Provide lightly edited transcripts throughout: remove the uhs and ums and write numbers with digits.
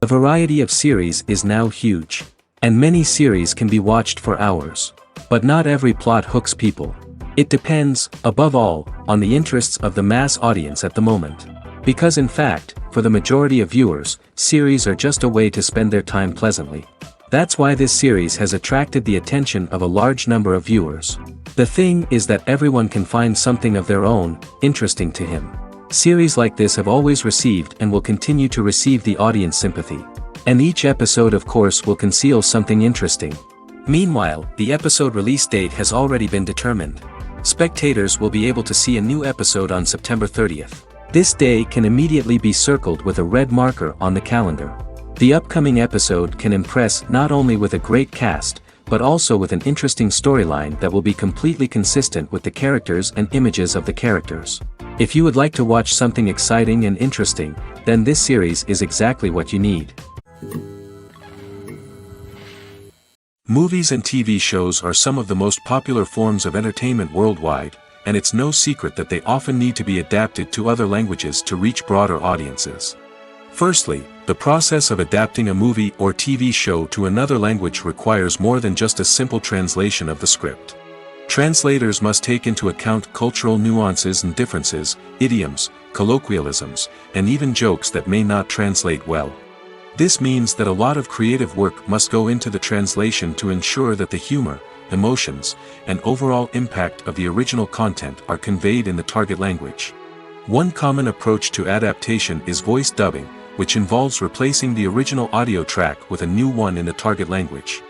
The variety of series is now huge. And many series can be watched for hours. But not every plot hooks people. It depends, above all, on the interests of the mass audience at the moment. Because in fact, for the majority of viewers, series are just a way to spend their time pleasantly. That's why this series has attracted the attention of a large number of viewers. The thing is that everyone can find something of their own, interesting to him. Series like this have always received and will continue to receive the audience sympathy. And each episode of course will conceal something interesting. Meanwhile, the episode release date has already been determined. Spectators will be able to see a new episode on September 30th. This day can immediately be circled with a red marker on the calendar. The upcoming episode can impress not only with a great cast, but also with an interesting storyline that will be completely consistent with the characters and images of the characters. If you would like to watch something exciting and interesting, then this series is exactly what you need. Movies and TV shows are some of the most popular forms of entertainment worldwide, and it's no secret that they often need to be adapted to other languages to reach broader audiences. Firstly, the process of adapting a movie or TV show to another language requires more than just a simple translation of the script. Translators must take into account cultural nuances and differences, idioms, colloquialisms, and even jokes that may not translate well. This means that a lot of creative work must go into the translation to ensure that the humor, emotions, and overall impact of the original content are conveyed in the target language. One common approach to adaptation is voice dubbing, which involves replacing the original audio track with a new one in the target language.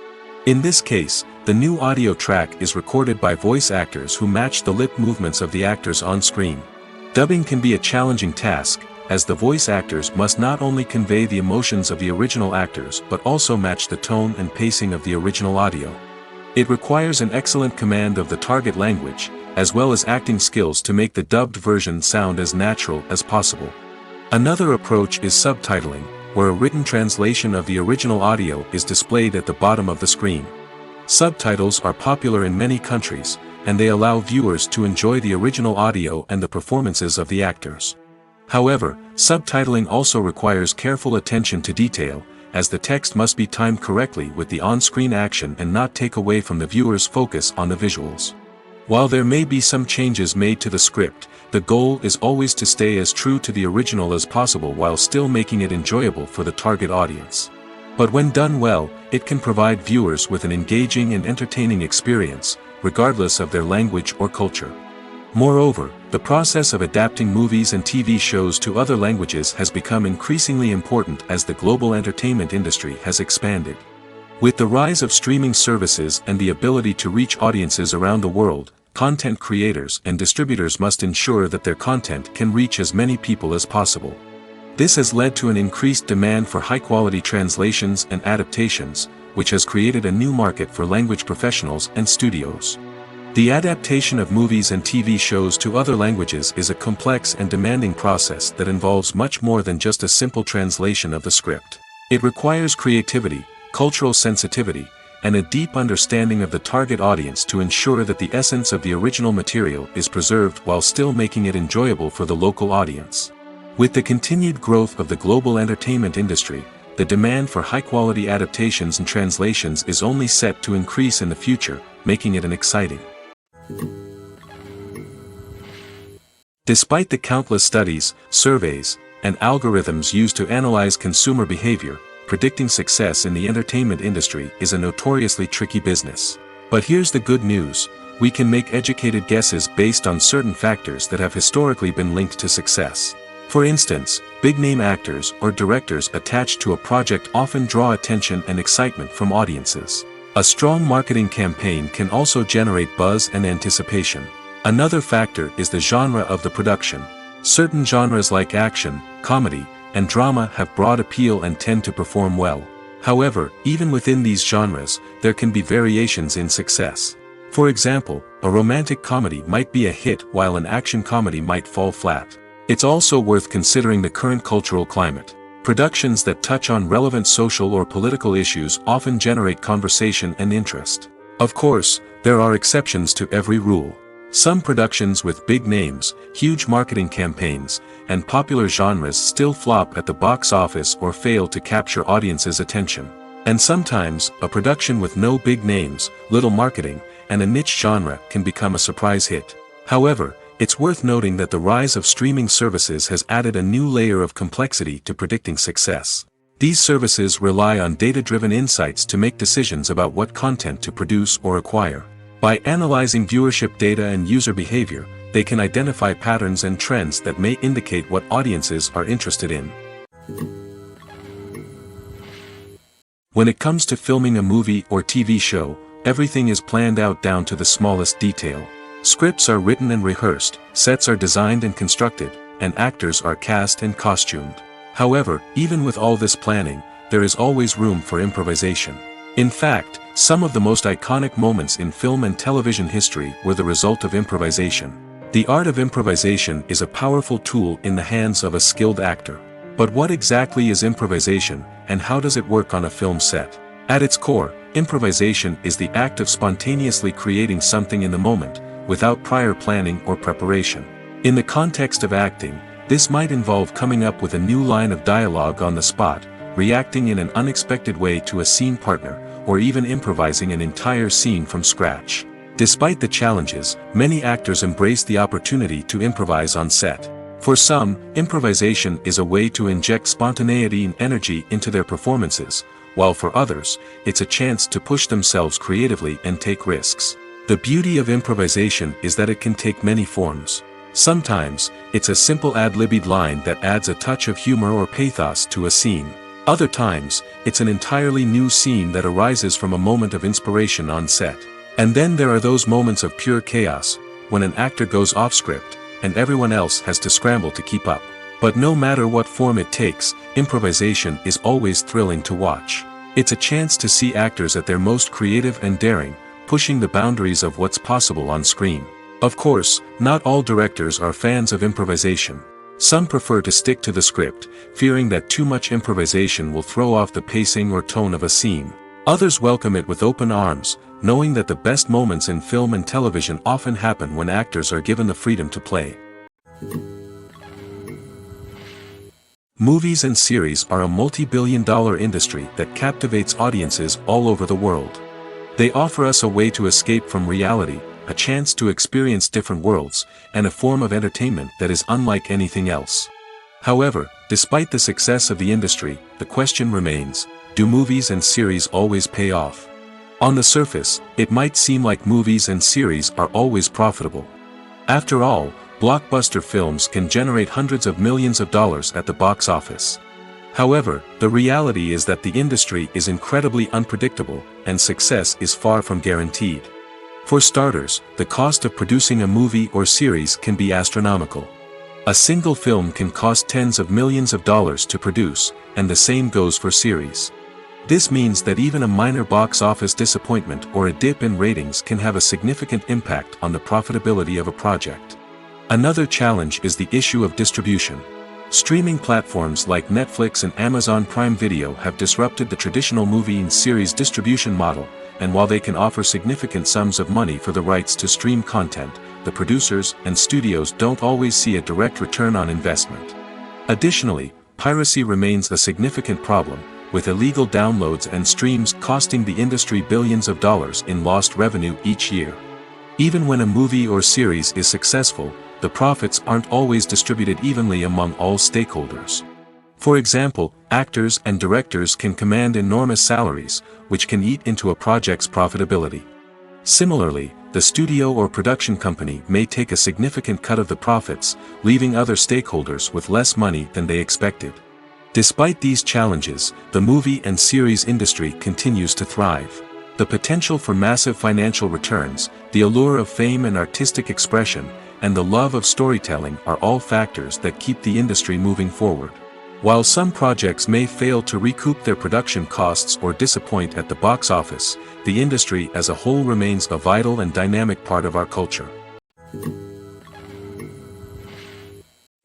In this case, the new audio track is recorded by voice actors who match the lip movements of the actors on screen. Dubbing can be a challenging task, as the voice actors must not only convey the emotions of the original actors but also match the tone and pacing of the original audio. It requires an excellent command of the target language, as well as acting skills to make the dubbed version sound as natural as possible. Another approach is subtitling, where a written translation of the original audio is displayed at the bottom of the screen. Subtitles are popular in many countries, and they allow viewers to enjoy the original audio and the performances of the actors. However, subtitling also requires careful attention to detail, as the text must be timed correctly with the on-screen action and not take away from the viewer's focus on the visuals. While there may be some changes made to the script, the goal is always to stay as true to the original as possible while still making it enjoyable for the target audience. But when done well, it can provide viewers with an engaging and entertaining experience, regardless of their language or culture. Moreover, the process of adapting movies and TV shows to other languages has become increasingly important as the global entertainment industry has expanded. With the rise of streaming services and the ability to reach audiences around the world, content creators and distributors must ensure that their content can reach as many people as possible. This has led to an increased demand for high-quality translations and adaptations, which has created a new market for language professionals and studios. The adaptation of movies and TV shows to other languages is a complex and demanding process that involves much more than just a simple translation of the script. It requires creativity, cultural sensitivity, and a deep understanding of the target audience to ensure that the essence of the original material is preserved while still making it enjoyable for the local audience. With the continued growth of the global entertainment industry, the demand for high-quality adaptations and translations is only set to increase in the future, making it an exciting. Despite the countless studies, surveys, and algorithms used to analyze consumer behavior, predicting success in the entertainment industry is a notoriously tricky business. But here's the good news: we can make educated guesses based on certain factors that have historically been linked to success. For instance, big-name actors or directors attached to a project often draw attention and excitement from audiences. A strong marketing campaign can also generate buzz and anticipation. Another factor is the genre of the production. Certain genres like action, comedy, and drama have broad appeal and tend to perform well. However, even within these genres, there can be variations in success. For example, a romantic comedy might be a hit while an action comedy might fall flat. It's also worth considering the current cultural climate. Productions that touch on relevant social or political issues often generate conversation and interest. Of course, there are exceptions to every rule. Some productions with big names, huge marketing campaigns, and popular genres still flop at the box office or fail to capture audiences' attention. And sometimes, a production with no big names, little marketing, and a niche genre can become a surprise hit. However, it's worth noting that the rise of streaming services has added a new layer of complexity to predicting success. These services rely on data-driven insights to make decisions about what content to produce or acquire. By analyzing viewership data and user behavior, they can identify patterns and trends that may indicate what audiences are interested in. When it comes to filming a movie or TV show, everything is planned out down to the smallest detail. Scripts are written and rehearsed, sets are designed and constructed, and actors are cast and costumed. However, even with all this planning, there is always room for improvisation. In fact, some of the most iconic moments in film and television history were the result of improvisation. The art of improvisation is a powerful tool in the hands of a skilled actor. But what exactly is improvisation, and how does it work on a film set? At its core, improvisation is the act of spontaneously creating something in the moment, without prior planning or preparation. In the context of acting, this might involve coming up with a new line of dialogue on the spot, reacting in an unexpected way to a scene partner, or even improvising an entire scene from scratch. Despite the challenges, many actors embrace the opportunity to improvise on set. For some, improvisation is a way to inject spontaneity and energy into their performances, while for others, it's a chance to push themselves creatively and take risks. The beauty of improvisation is that it can take many forms. Sometimes, it's a simple ad-libbed line that adds a touch of humor or pathos to a scene. Other times, it's an entirely new scene that arises from a moment of inspiration on set. And then there are those moments of pure chaos, when an actor goes off script, and everyone else has to scramble to keep up. But no matter what form it takes, improvisation is always thrilling to watch. It's a chance to see actors at their most creative and daring, pushing the boundaries of what's possible on screen. Of course, not all directors are fans of improvisation. Some prefer to stick to the script, fearing that too much improvisation will throw off the pacing or tone of a scene. Others welcome it with open arms, knowing that the best moments in film and television often happen when actors are given the freedom to play. Movies and series are a multi-billion-dollar industry that captivates audiences all over the world. They offer us a way to escape from reality, a chance to experience different worlds, and a form of entertainment that is unlike anything else. However, despite the success of the industry, the question remains, do movies and series always pay off? On the surface, it might seem like movies and series are always profitable. After all, blockbuster films can generate hundreds of millions of dollars at the box office. However, the reality is that the industry is incredibly unpredictable, and success is far from guaranteed. For starters, the cost of producing a movie or series can be astronomical. A single film can cost tens of millions of dollars to produce, and the same goes for series. This means that even a minor box office disappointment or a dip in ratings can have a significant impact on the profitability of a project. Another challenge is the issue of distribution. Streaming platforms like Netflix and Amazon Prime Video have disrupted the traditional movie and series distribution model, and while they can offer significant sums of money for the rights to stream content, the producers and studios don't always see a direct return on investment. Additionally, piracy remains a significant problem, with illegal downloads and streams costing the industry billions of dollars in lost revenue each year. Even when a movie or series is successful, the profits aren't always distributed evenly among all stakeholders. For example, actors and directors can command enormous salaries, which can eat into a project's profitability. Similarly, the studio or production company may take a significant cut of the profits, leaving other stakeholders with less money than they expected. Despite these challenges, the movie and series industry continues to thrive. The potential for massive financial returns, the allure of fame and artistic expression, and the love of storytelling are all factors that keep the industry moving forward. While some projects may fail to recoup their production costs or disappoint at the box office, the industry as a whole remains a vital and dynamic part of our culture.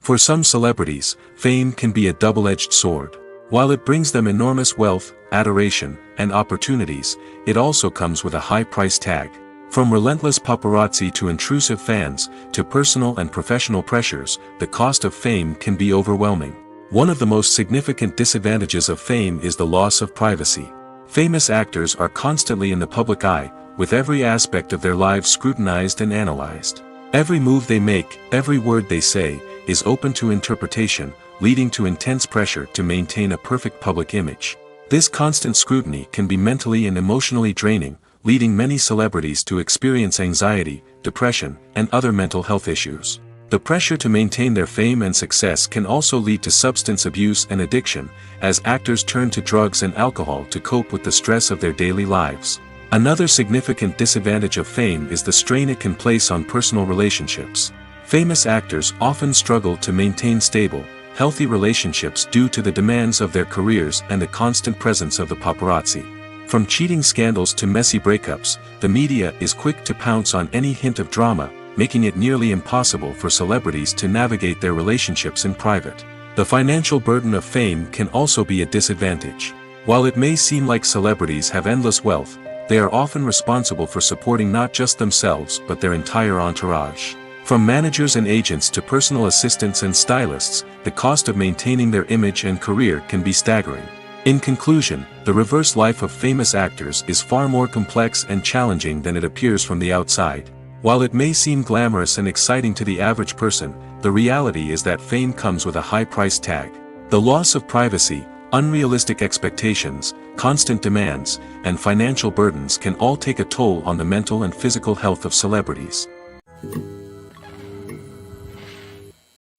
For some celebrities, fame can be a double-edged sword. While it brings them enormous wealth, adoration, and opportunities, it also comes with a high price tag. From relentless paparazzi to intrusive fans, to personal and professional pressures, the cost of fame can be overwhelming. One of the most significant disadvantages of fame is the loss of privacy. Famous actors are constantly in the public eye, with every aspect of their lives scrutinized and analyzed. Every move they make, every word they say, is open to interpretation, leading to intense pressure to maintain a perfect public image. This constant scrutiny can be mentally and emotionally draining, leading many celebrities to experience anxiety, depression, and other mental health issues. The pressure to maintain their fame and success can also lead to substance abuse and addiction, as actors turn to drugs and alcohol to cope with the stress of their daily lives. Another significant disadvantage of fame is the strain it can place on personal relationships. Famous actors often struggle to maintain stable, healthy relationships due to the demands of their careers and the constant presence of the paparazzi. From cheating scandals to messy breakups, the media is quick to pounce on any hint of drama, making it nearly impossible for celebrities to navigate their relationships in private. The financial burden of fame can also be a disadvantage. While it may seem like celebrities have endless wealth, they are often responsible for supporting not just themselves but their entire entourage. From managers and agents to personal assistants and stylists, the cost of maintaining their image and career can be staggering. In conclusion, the reverse life of famous actors is far more complex and challenging than it appears from the outside. While it may seem glamorous and exciting to the average person, the reality is that fame comes with a high price tag. The loss of privacy, unrealistic expectations, constant demands, and financial burdens can all take a toll on the mental and physical health of celebrities.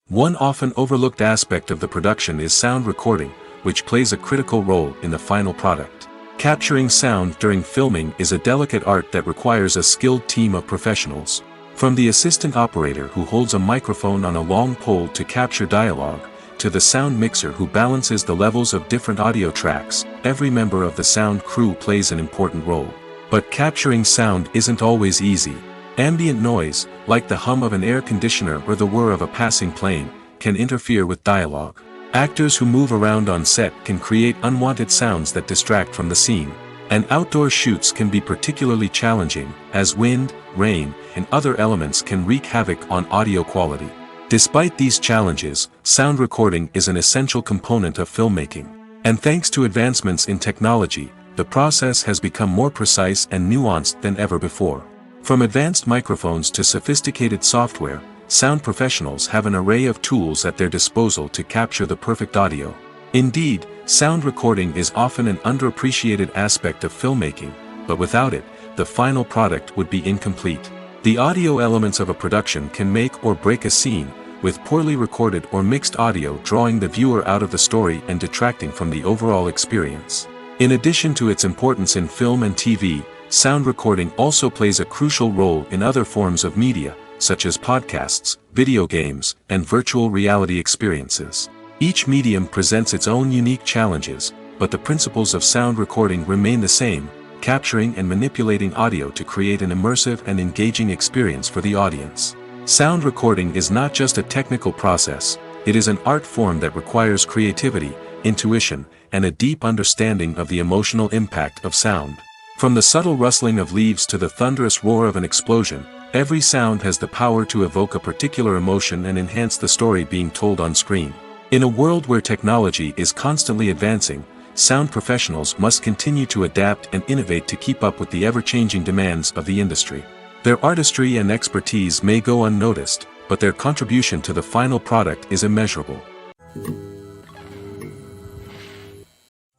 One often overlooked aspect of the production is sound recording, which plays a critical role in the final product. Capturing sound during filming is a delicate art that requires a skilled team of professionals. From the assistant operator who holds a microphone on a long pole to capture dialogue, to the sound mixer who balances the levels of different audio tracks, every member of the sound crew plays an important role. But capturing sound isn't always easy. Ambient noise, like the hum of an air conditioner or the whir of a passing plane, can interfere with dialogue. Actors who move around on set can create unwanted sounds that distract from the scene. And outdoor shoots can be particularly challenging, as wind, rain, and other elements can wreak havoc on audio quality. Despite these challenges, sound recording is an essential component of filmmaking. And thanks to advancements in technology, the process has become more precise and nuanced than ever before. From advanced microphones to sophisticated software, sound professionals have an array of tools at their disposal to capture the perfect audio. Indeed, sound recording is often an underappreciated aspect of filmmaking, but without it, the final product would be incomplete. The audio elements of a production can make or break a scene, with poorly recorded or mixed audio drawing the viewer out of the story and detracting from the overall experience. In addition to its importance in film and TV, sound recording also plays a crucial role in other forms of media, such as podcasts, video games, and virtual reality experiences. Each medium presents its own unique challenges, but the principles of sound recording remain the same, capturing and manipulating audio to create an immersive and engaging experience for the audience. Sound recording is not just a technical process, it is an art form that requires creativity, intuition, and a deep understanding of the emotional impact of sound. From the subtle rustling of leaves to the thunderous roar of an explosion, every sound has the power to evoke a particular emotion and enhance the story being told on screen. In a world where technology is constantly advancing, sound professionals must continue to adapt and innovate to keep up with the ever-changing demands of the industry. Their artistry and expertise may go unnoticed, but their contribution to the final product is immeasurable.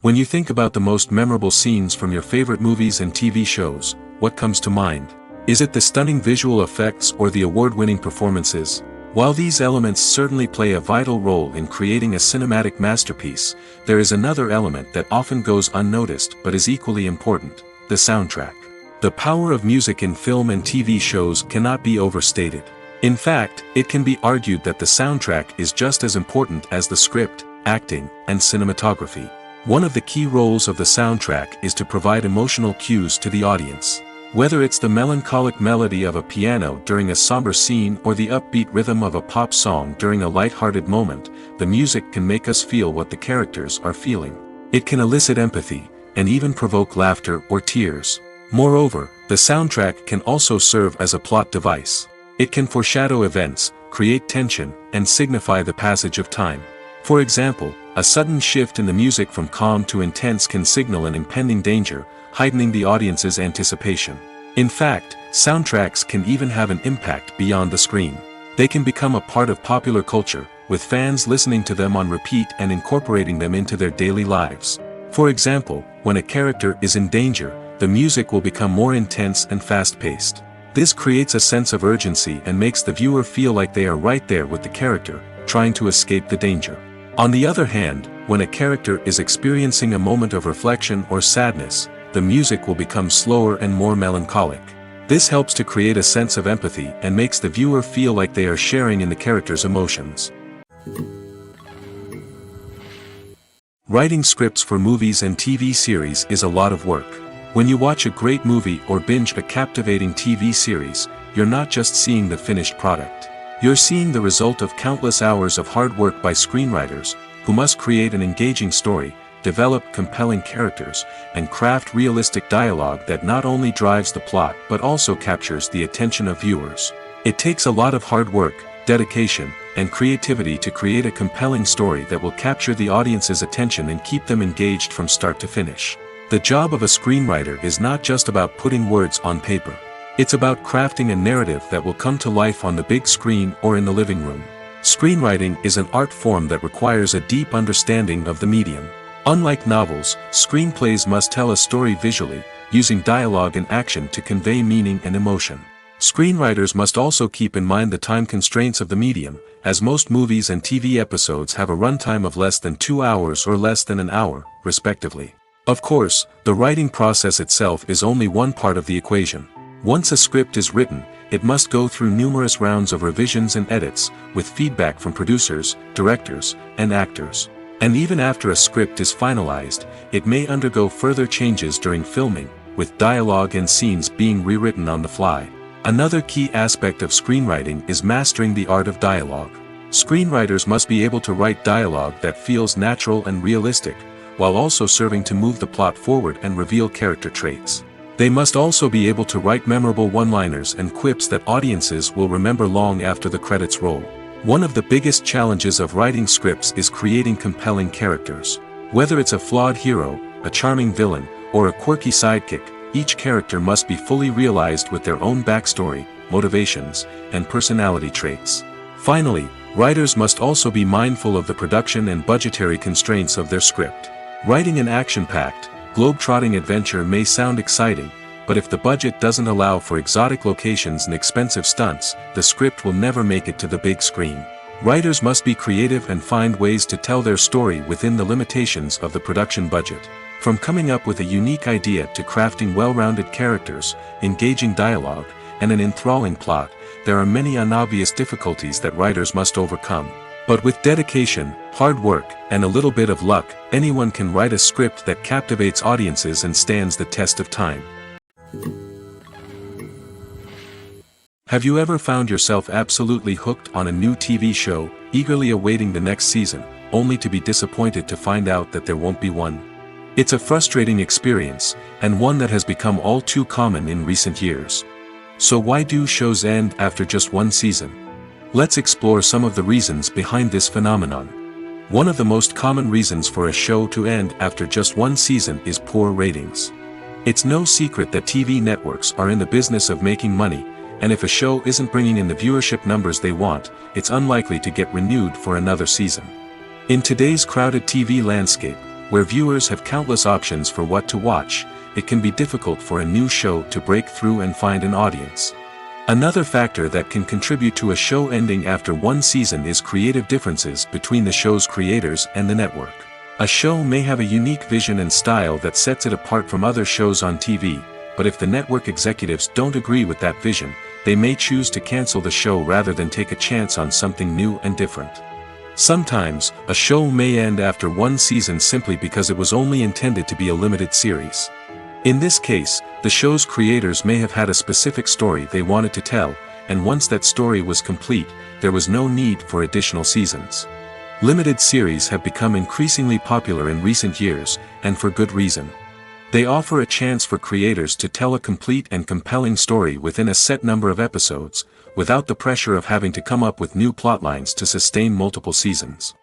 When you think about the most memorable scenes from your favorite movies and TV shows, what comes to mind? Is it the stunning visual effects or the award-winning performances? While these elements certainly play a vital role in creating a cinematic masterpiece, there is another element that often goes unnoticed but is equally important: the soundtrack. The power of music in film and TV shows cannot be overstated. In fact, it can be argued that the soundtrack is just as important as the script, acting, and cinematography. One of the key roles of the soundtrack is to provide emotional cues to the audience. Whether it's the melancholic melody of a piano during a somber scene or the upbeat rhythm of a pop song during a light-hearted moment, the music can make us feel what the characters are feeling. It can elicit empathy, and even provoke laughter or tears. Moreover, the soundtrack can also serve as a plot device. It can foreshadow events, create tension, and signify the passage of time. For example, a sudden shift in the music from calm to intense can signal an impending danger, heightening the audience's anticipation. In fact, soundtracks can even have an impact beyond the screen. They can become a part of popular culture, with fans listening to them on repeat and incorporating them into their daily lives. For example, when a character is in danger, the music will become more intense and fast-paced. This creates a sense of urgency and makes the viewer feel like they are right there with the character, trying to escape the danger. On the other hand, when a character is experiencing a moment of reflection or sadness, the music will become slower and more melancholic. This helps to create a sense of empathy and makes the viewer feel like they are sharing in the character's emotions. Writing scripts for movies and TV series is a lot of work. When you watch a great movie or binge a captivating TV series, you're not just seeing the finished product. You're seeing the result of countless hours of hard work by screenwriters, who must create an engaging story, develop compelling characters, and craft realistic dialogue that not only drives the plot but also captures the attention of viewers. It takes a lot of hard work, dedication, and creativity to create a compelling story that will capture the audience's attention and keep them engaged from start to finish. The job of a screenwriter is not just about putting words on paper. It's about crafting a narrative that will come to life on the big screen or in the living room. Screenwriting is an art form that requires a deep understanding of the medium. Unlike novels, screenplays must tell a story visually, using dialogue and action to convey meaning and emotion. Screenwriters must also keep in mind the time constraints of the medium, as most movies and TV episodes have a runtime of less than 2 hours or less than an hour, respectively. Of course, the writing process itself is only one part of the equation. Once a script is written, it must go through numerous rounds of revisions and edits, with feedback from producers, directors, and actors. And even after a script is finalized, it may undergo further changes during filming, with dialogue and scenes being rewritten on the fly. Another key aspect of screenwriting is mastering the art of dialogue. Screenwriters must be able to write dialogue that feels natural and realistic, while also serving to move the plot forward and reveal character traits. They must also be able to write memorable one-liners and quips that audiences will remember long after the credits roll. One of the biggest challenges of writing scripts is creating compelling characters. Whether it's a flawed hero, a charming villain, or a quirky sidekick, each character must be fully realized with their own backstory, motivations, and personality traits. Finally, writers must also be mindful of the production and budgetary constraints of their script. Writing an action-packed, globe-trotting adventure may sound exciting, but if the budget doesn't allow for exotic locations and expensive stunts, the script will never make it to the big screen. Writers must be creative and find ways to tell their story within the limitations of the production budget. From coming up with a unique idea to crafting well-rounded characters, engaging dialogue, and an enthralling plot, there are many unobvious difficulties that writers must overcome. But with dedication, hard work, and a little bit of luck, anyone can write a script that captivates audiences and stands the test of time. Have you ever found yourself absolutely hooked on a new TV show, eagerly awaiting the next season, only to be disappointed to find out that there won't be one? It's a frustrating experience, and one that has become all too common in recent years. So why do shows end after just one season? Let's explore some of the reasons behind this phenomenon. One of the most common reasons for a show to end after just one season is poor ratings. It's no secret that TV networks are in the business of making money, and if a show isn't bringing in the viewership numbers they want, it's unlikely to get renewed for another season. In today's crowded TV landscape, where viewers have countless options for what to watch, it can be difficult for a new show to break through and find an audience. Another factor that can contribute to a show ending after one season is creative differences between the show's creators and the network. A show may have a unique vision and style that sets it apart from other shows on TV, but if the network executives don't agree with that vision, they may choose to cancel the show rather than take a chance on something new and different. Sometimes, a show may end after one season simply because it was only intended to be a limited series. In this case, the show's creators may have had a specific story they wanted to tell, and once that story was complete, there was no need for additional seasons. Limited series have become increasingly popular in recent years, and for good reason. They offer a chance for creators to tell a complete and compelling story within a set number of episodes, without the pressure of having to come up with new plotlines to sustain multiple seasons.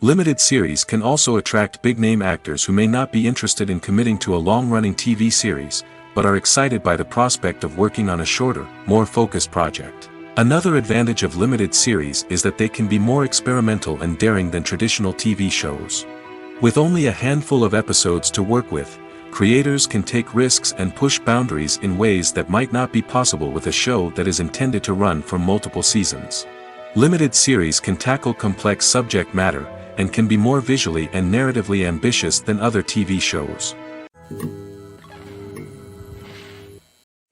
Limited series can also attract big-name actors who may not be interested in committing to a long-running TV series, but are excited by the prospect of working on a shorter, more focused project. Another advantage of limited series is that they can be more experimental and daring than traditional TV shows. With only a handful of episodes to work with, creators can take risks and push boundaries in ways that might not be possible with a show that is intended to run for multiple seasons. Limited series can tackle complex subject matter, and can be more visually and narratively ambitious than other TV shows.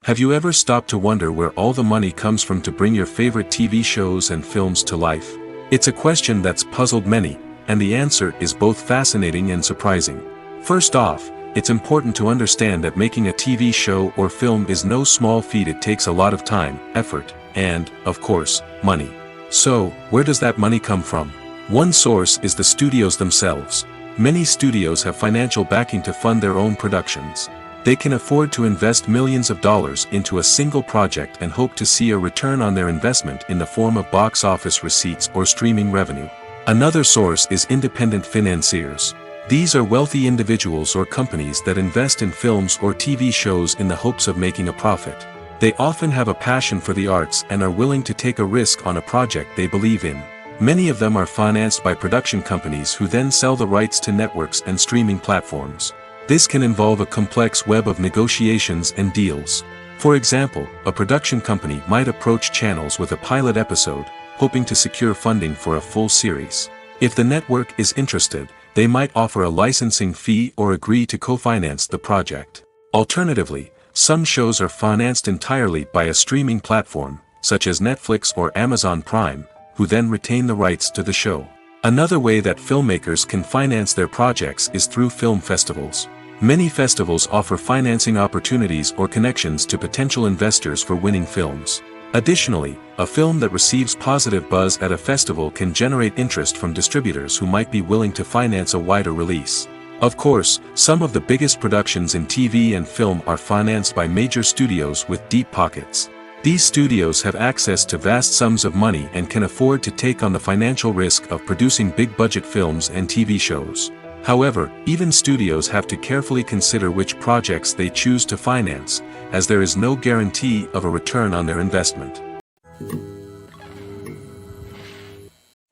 Have you ever stopped to wonder where all the money comes from to bring your favorite TV shows and films to life? It's a question that's puzzled many, and the answer is both fascinating and surprising. First off, it's important to understand that making a TV show or film is no small feat. It takes a lot of time, effort, and, of course, money. So, where does that money come from? One source is the studios themselves. Many studios have financial backing to fund their own productions. They can afford to invest millions of dollars into a single project and hope to see a return on their investment in the form of box office receipts or streaming revenue. Another source is independent financiers. These are wealthy individuals or companies that invest in films or TV shows in the hopes of making a profit. They often have a passion for the arts and are willing to take a risk on a project they believe in. Many of them are financed by production companies who then sell the rights to networks and streaming platforms. This can involve a complex web of negotiations and deals. For example, a production company might approach channels with a pilot episode, hoping to secure funding for a full series. If the network is interested, they might offer a licensing fee or agree to co-finance the project. Alternatively, some shows are financed entirely by a streaming platform, such as Netflix or Amazon Prime, who then retain the rights to the show. Another way that filmmakers can finance their projects is through film festivals. Many festivals offer financing opportunities or connections to potential investors for winning films. Additionally, a film that receives positive buzz at a festival can generate interest from distributors who might be willing to finance a wider release. Of course, some of the biggest productions in TV and film are financed by major studios with deep pockets. These studios have access to vast sums of money and can afford to take on the financial risk of producing big-budget films and TV shows. However, even studios have to carefully consider which projects they choose to finance, as there is no guarantee of a return on their investment.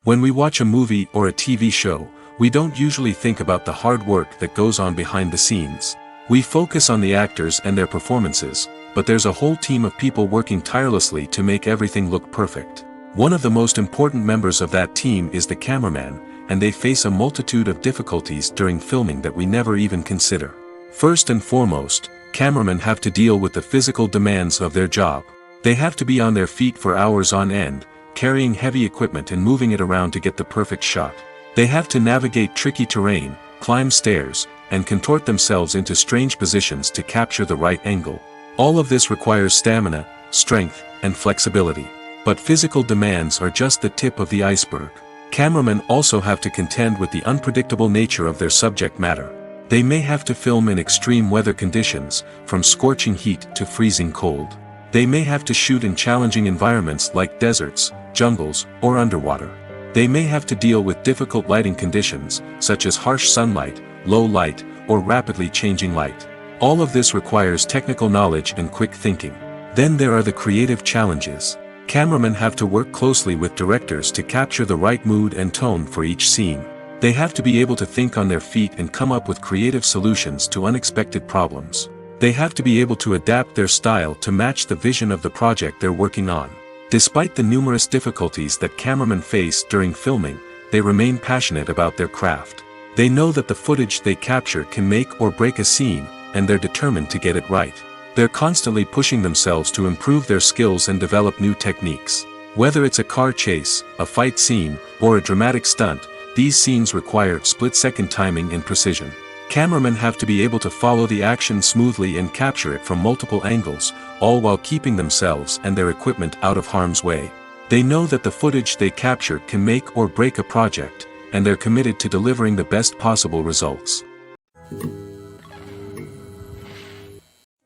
When we watch a movie or a TV show, we don't usually think about the hard work that goes on behind the scenes. We focus on the actors and their performances, but there's a whole team of people working tirelessly to make everything look perfect. One of the most important members of that team is the cameraman, and they face a multitude of difficulties during filming that we never even consider. First and foremost, cameramen have to deal with the physical demands of their job. They have to be on their feet for hours on end, carrying heavy equipment and moving it around to get the perfect shot. They have to navigate tricky terrain, climb stairs, and contort themselves into strange positions to capture the right angle. All of this requires stamina, strength, and flexibility. But physical demands are just the tip of the iceberg. Cameramen also have to contend with the unpredictable nature of their subject matter. They may have to film in extreme weather conditions, from scorching heat to freezing cold. They may have to shoot in challenging environments like deserts, jungles, or underwater. They may have to deal with difficult lighting conditions, such as harsh sunlight, low light, or rapidly changing light. All of this requires technical knowledge and quick thinking. Then there are the creative challenges. Cameramen have to work closely with directors to capture the right mood and tone for each scene. They have to be able to think on their feet and come up with creative solutions to unexpected problems. They have to be able to adapt their style to match the vision of the project they're working on. Despite the numerous difficulties that cameramen face during filming, they remain passionate about their craft. They know that the footage they capture can make or break a scene, and they're determined to get it right. They're constantly pushing themselves to improve their skills and develop new techniques. Whether it's a car chase, a fight scene, or a dramatic stunt, these scenes require split-second timing and precision. Cameramen have to be able to follow the action smoothly and capture it from multiple angles, all while keeping themselves and their equipment out of harm's way. They know that the footage they capture can make or break a project, and they're committed to delivering the best possible results.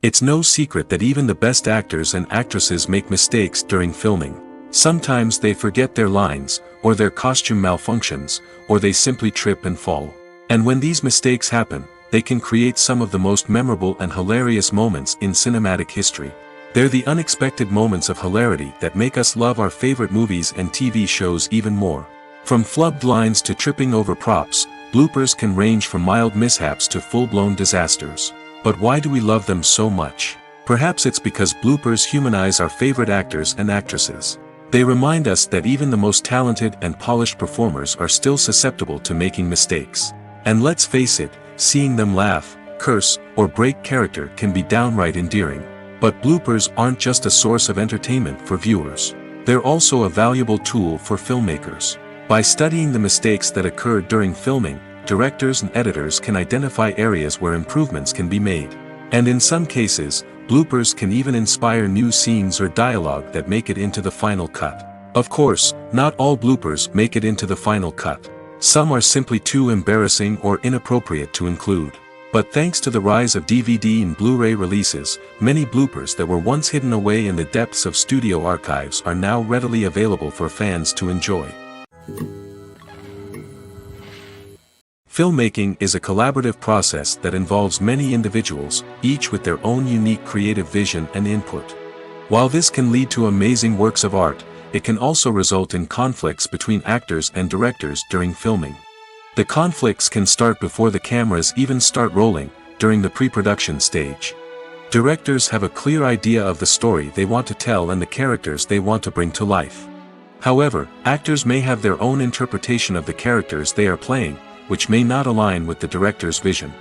It's no secret that even the best actors and actresses make mistakes during filming. Sometimes they forget their lines, or their costume malfunctions, or they simply trip and fall. And when these mistakes happen, they can create some of the most memorable and hilarious moments in cinematic history. They're the unexpected moments of hilarity that make us love our favorite movies and TV shows even more. From flubbed lines to tripping over props, bloopers can range from mild mishaps to full-blown disasters. But why do we love them so much? Perhaps it's because bloopers humanize our favorite actors and actresses. They remind us that even the most talented and polished performers are still susceptible to making mistakes. And let's face it, seeing them laugh, curse, or break character can be downright endearing. But bloopers aren't just a source of entertainment for viewers. They're also a valuable tool for filmmakers. By studying the mistakes that occurred during filming, directors and editors can identify areas where improvements can be made. And in some cases, bloopers can even inspire new scenes or dialogue that make it into the final cut. Of course, not all bloopers make it into the final cut. Some are simply too embarrassing or inappropriate to include. But thanks to the rise of DVD and Blu-ray releases, many bloopers that were once hidden away in the depths of studio archives are now readily available for fans to enjoy. Filmmaking is a collaborative process that involves many individuals, each with their own unique creative vision and input. While this can lead to amazing works of art, it can also result in conflicts between actors and directors during filming. The conflicts can start before the cameras even start rolling, during the pre-production stage. Directors have a clear idea of the story they want to tell and the characters they want to bring to life. However, actors may have their own interpretation of the characters they are playing, which may not align with the director's vision.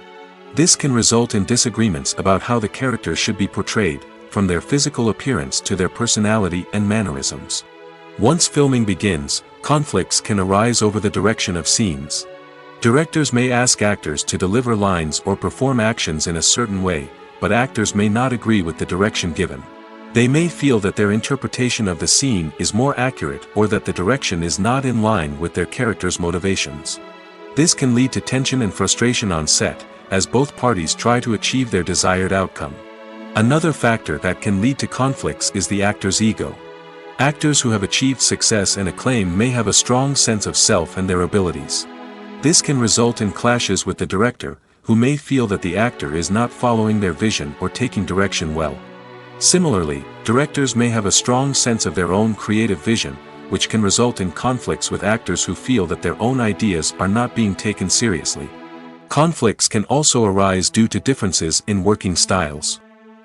This can result in disagreements about how the characters should be portrayed, from their physical appearance to their personality and mannerisms. Once filming begins, conflicts can arise over the direction of scenes. Directors may ask actors to deliver lines or perform actions in a certain way, but actors may not agree with the direction given. They may feel that their interpretation of the scene is more accurate or that the direction is not in line with their character's motivations. This can lead to tension and frustration on set, as both parties try to achieve their desired outcome. Another factor that can lead to conflicts is the actor's ego. Actors who have achieved success and acclaim may have a strong sense of self and their abilities. This can result in clashes with the director, who may feel that the actor is not following their vision or taking direction well. Similarly, directors may have a strong sense of their own creative vision, which can result in conflicts with actors who feel that their own ideas are not being taken seriously. Conflicts can also arise due to differences in working styles.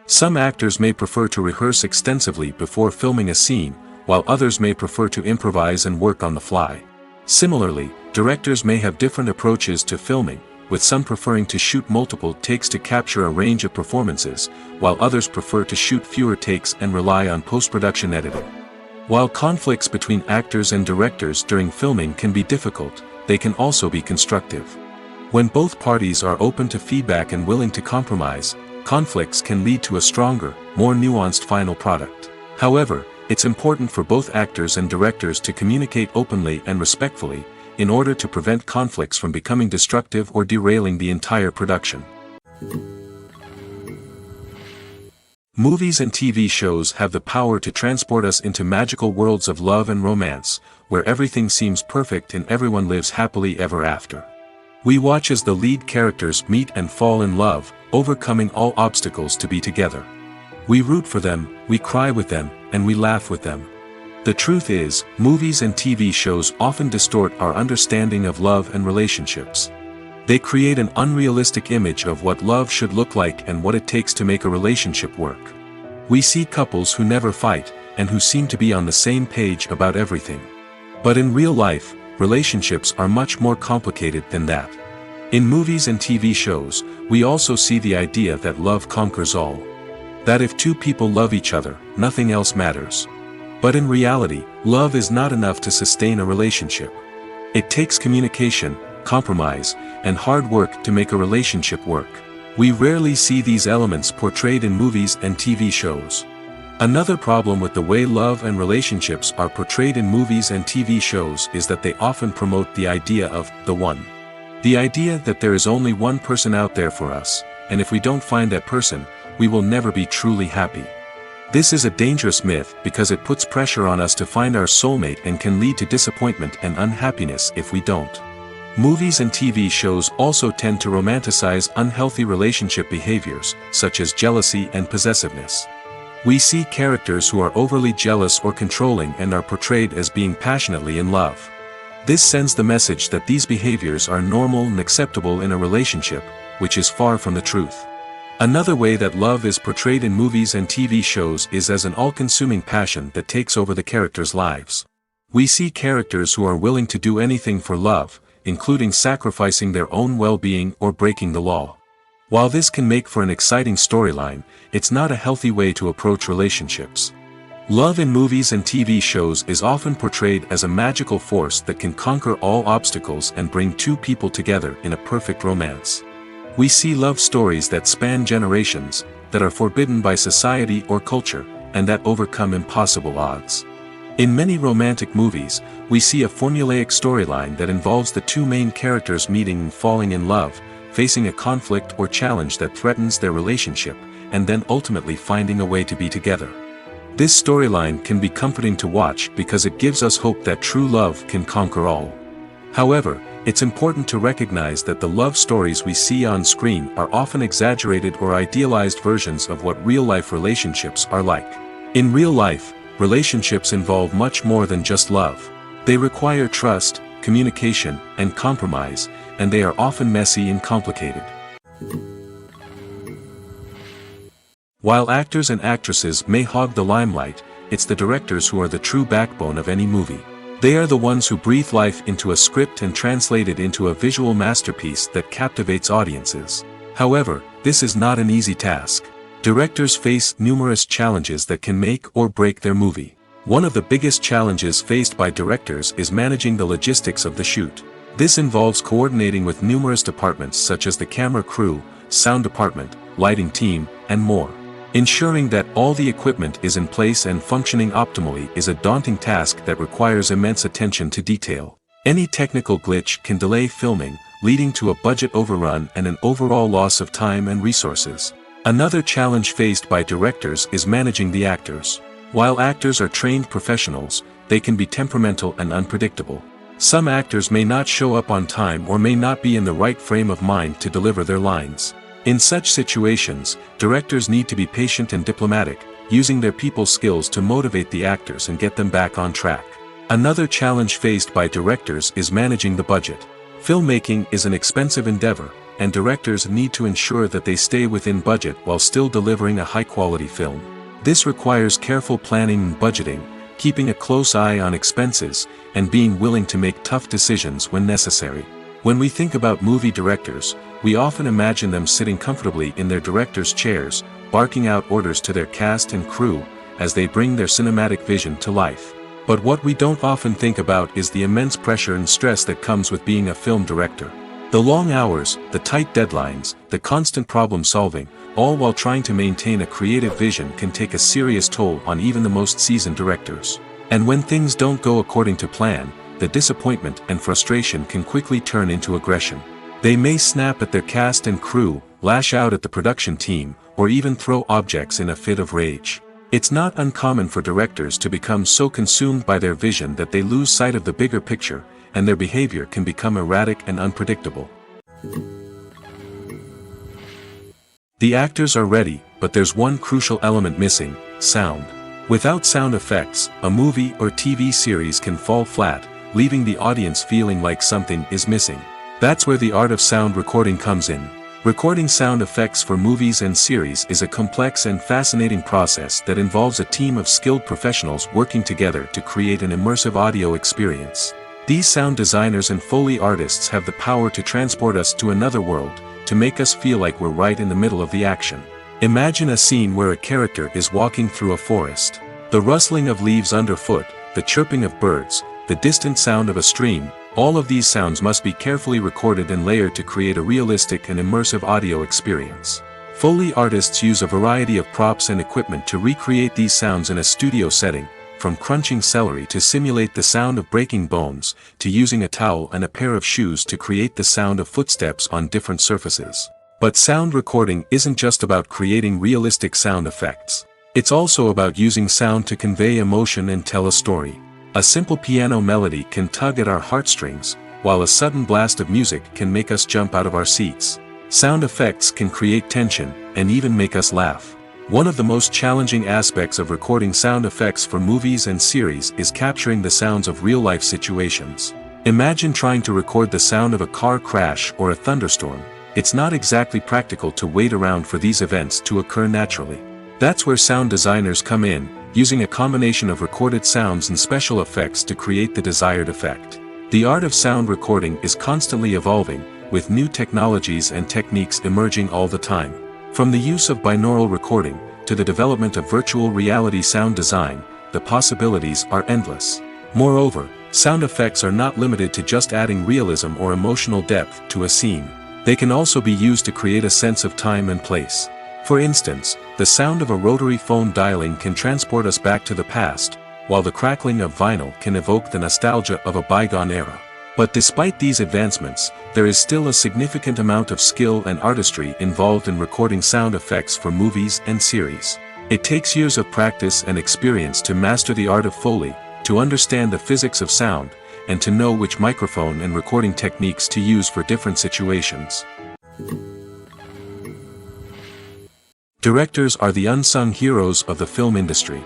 Some actors may prefer to rehearse extensively before filming a scene, while others may prefer to improvise and work on the fly. Similarly, directors may have different approaches to filming, with some preferring to shoot multiple takes to capture a range of performances, while others prefer to shoot fewer takes and rely on post-production editing. While conflicts between actors and directors during filming can be difficult, they can also be constructive. When both parties are open to feedback and willing to compromise, conflicts can lead to a stronger, more nuanced final product. However, it's important for both actors and directors to communicate openly and respectfully, in order to prevent conflicts from becoming destructive or derailing the entire production. Movies and TV shows have the power to transport us into magical worlds of love and romance, where everything seems perfect and everyone lives happily ever after. We watch as the lead characters meet and fall in love, overcoming all obstacles to be together. We root for them, we cry with them, and we laugh with them. The truth is, movies and TV shows often distort our understanding of love and relationships. They create an unrealistic image of what love should look like and what it takes to make a relationship work. We see couples who never fight, and who seem to be on the same page about everything. But in real life, relationships are much more complicated than that. In movies and TV shows, we also see the idea that love conquers all. That if two people love each other, nothing else matters. But in reality, love is not enough to sustain a relationship. It takes communication, compromise, and hard work to make a relationship work. We rarely see these elements portrayed in movies and TV shows. Another problem with the way love and relationships are portrayed in movies and TV shows is that they often promote the idea of the one. The idea that there is only one person out there for us, and if we don't find that person, we will never be truly happy. This is a dangerous myth because it puts pressure on us to find our soulmate and can lead to disappointment and unhappiness if we don't. Movies and TV shows also tend to romanticize unhealthy relationship behaviors, such as jealousy and possessiveness. We see characters who are overly jealous or controlling and are portrayed as being passionately in love. This sends the message that these behaviors are normal and acceptable in a relationship, which is far from the truth. Another way that love is portrayed in movies and TV shows is as an all-consuming passion that takes over the characters' lives. We see characters who are willing to do anything for love, including sacrificing their own well-being or breaking the law. While this can make for an exciting storyline, it's not a healthy way to approach relationships. Love in movies and TV shows is often portrayed as a magical force that can conquer all obstacles and bring two people together in a perfect romance. We see love stories that span generations, that are forbidden by society or culture, and that overcome impossible odds. In many romantic movies, we see a formulaic storyline that involves the two main characters meeting and falling in love, facing a conflict or challenge that threatens their relationship, and then ultimately finding a way to be together. This storyline can be comforting to watch because it gives us hope that true love can conquer all. However, it's important to recognize that the love stories we see on screen are often exaggerated or idealized versions of what real-life relationships are like. In real life, relationships involve much more than just love. They require trust, communication, and compromise, and they are often messy and complicated. While actors and actresses may hog the limelight, it's the directors who are the true backbone of any movie. They are the ones who breathe life into a script and translate it into a visual masterpiece that captivates audiences. However, this is not an easy task. Directors face numerous challenges that can make or break their movie. One of the biggest challenges faced by directors is managing the logistics of the shoot. This involves coordinating with numerous departments such as the camera crew, sound department, lighting team, and more. Ensuring that all the equipment is in place and functioning optimally is a daunting task that requires immense attention to detail. Any technical glitch can delay filming, leading to a budget overrun and an overall loss of time and resources. Another challenge faced by directors is managing the actors. While actors are trained professionals, they can be temperamental and unpredictable. Some actors may not show up on time or may not be in the right frame of mind to deliver their lines. In such situations, directors need to be patient and diplomatic, using their people skills to motivate the actors and get them back on track. Another challenge faced by directors is managing the budget. Filmmaking is an expensive endeavor, and directors need to ensure that they stay within budget while still delivering a high-quality film. This requires careful planning and budgeting, keeping a close eye on expenses, and being willing to make tough decisions when necessary. When we think about movie directors, we often imagine them sitting comfortably in their director's chairs, barking out orders to their cast and crew, as they bring their cinematic vision to life. But what we don't often think about is the immense pressure and stress that comes with being a film director. The long hours, the tight deadlines, the constant problem solving, all while trying to maintain a creative vision can take a serious toll on even the most seasoned directors. And when things don't go according to plan, the disappointment and frustration can quickly turn into aggression. They may snap at their cast and crew, lash out at the production team, or even throw objects in a fit of rage. It's not uncommon for directors to become so consumed by their vision that they lose sight of the bigger picture, and their behavior can become erratic and unpredictable. The actors are ready, but there's one crucial element missing: sound. Without sound effects, a movie or TV series can fall flat, leaving the audience feeling like something is missing. That's where the art of sound recording comes in. Recording sound effects for movies and series is a complex and fascinating process that involves a team of skilled professionals working together to create an immersive audio experience. These sound designers and Foley artists have the power to transport us to another world, to make us feel like we're right in the middle of the action. Imagine a scene where a character is walking through a forest. The rustling of leaves underfoot, the chirping of birds, the distant sound of a stream, all of these sounds must be carefully recorded and layered to create a realistic and immersive audio experience. Foley artists use a variety of props and equipment to recreate these sounds in a studio setting, from crunching celery to simulate the sound of breaking bones, to using a towel and a pair of shoes to create the sound of footsteps on different surfaces. But sound recording isn't just about creating realistic sound effects. It's also about using sound to convey emotion and tell a story. A simple piano melody can tug at our heartstrings, while a sudden blast of music can make us jump out of our seats. Sound effects can create tension, and even make us laugh. One of the most challenging aspects of recording sound effects for movies and series is capturing the sounds of real-life situations. Imagine trying to record the sound of a car crash or a thunderstorm. It's not exactly practical to wait around for these events to occur naturally. That's where sound designers come in, using a combination of recorded sounds and special effects to create the desired effect. The art of sound recording is constantly evolving, with new technologies and techniques emerging all the time. From the use of binaural recording, to the development of virtual reality sound design, the possibilities are endless. Moreover, sound effects are not limited to just adding realism or emotional depth to a scene. They can also be used to create a sense of time and place. For instance, the sound of a rotary phone dialing can transport us back to the past, while the crackling of vinyl can evoke the nostalgia of a bygone era. But despite these advancements, there is still a significant amount of skill and artistry involved in recording sound effects for movies and series. It takes years of practice and experience to master the art of Foley, to understand the physics of sound, and to know which microphone and recording techniques to use for different situations. Directors are the unsung heroes of the film industry.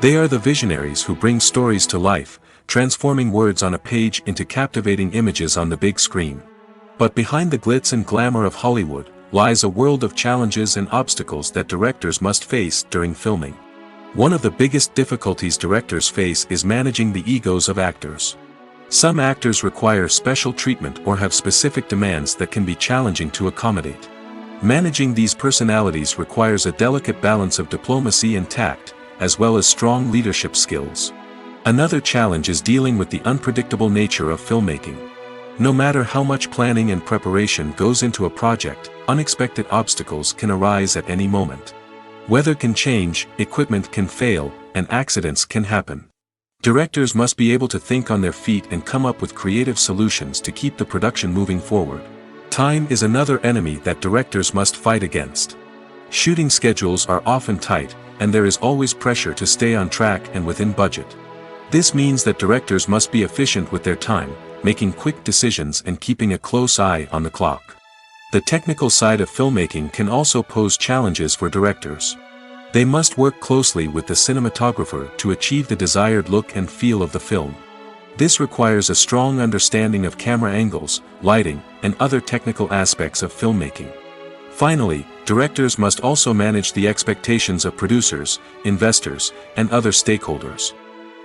They are the visionaries who bring stories to life, transforming words on a page into captivating images on the big screen. But behind the glitz and glamour of Hollywood, lies a world of challenges and obstacles that directors must face during filming. One of the biggest difficulties directors face is managing the egos of actors. Some actors require special treatment or have specific demands that can be challenging to accommodate. Managing these personalities requires a delicate balance of diplomacy and tact, as well as strong leadership skills. Another challenge is dealing with the unpredictable nature of filmmaking. No matter how much planning and preparation goes into a project, unexpected obstacles can arise at any moment. Weather can change, equipment can fail, and accidents can happen. Directors must be able to think on their feet and come up with creative solutions to keep the production moving forward. Time is another enemy that directors must fight against. Shooting schedules are often tight, and there is always pressure to stay on track and within budget. This means that directors must be efficient with their time, making quick decisions and keeping a close eye on the clock. The technical side of filmmaking can also pose challenges for directors. They must work closely with the cinematographer to achieve the desired look and feel of the film. This requires a strong understanding of camera angles, lighting, and other technical aspects of filmmaking. Finally, directors must also manage the expectations of producers, investors, and other stakeholders.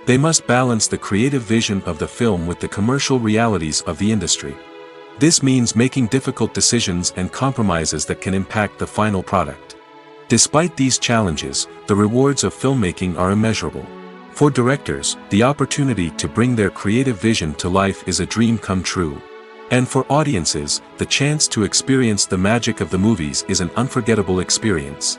They must balance the creative vision of the film with the commercial realities of the industry. This means making difficult decisions and compromises that can impact the final product. Despite these challenges, the rewards of filmmaking are immeasurable. For directors, the opportunity to bring their creative vision to life is a dream come true. And for audiences, the chance to experience the magic of the movies is an unforgettable experience.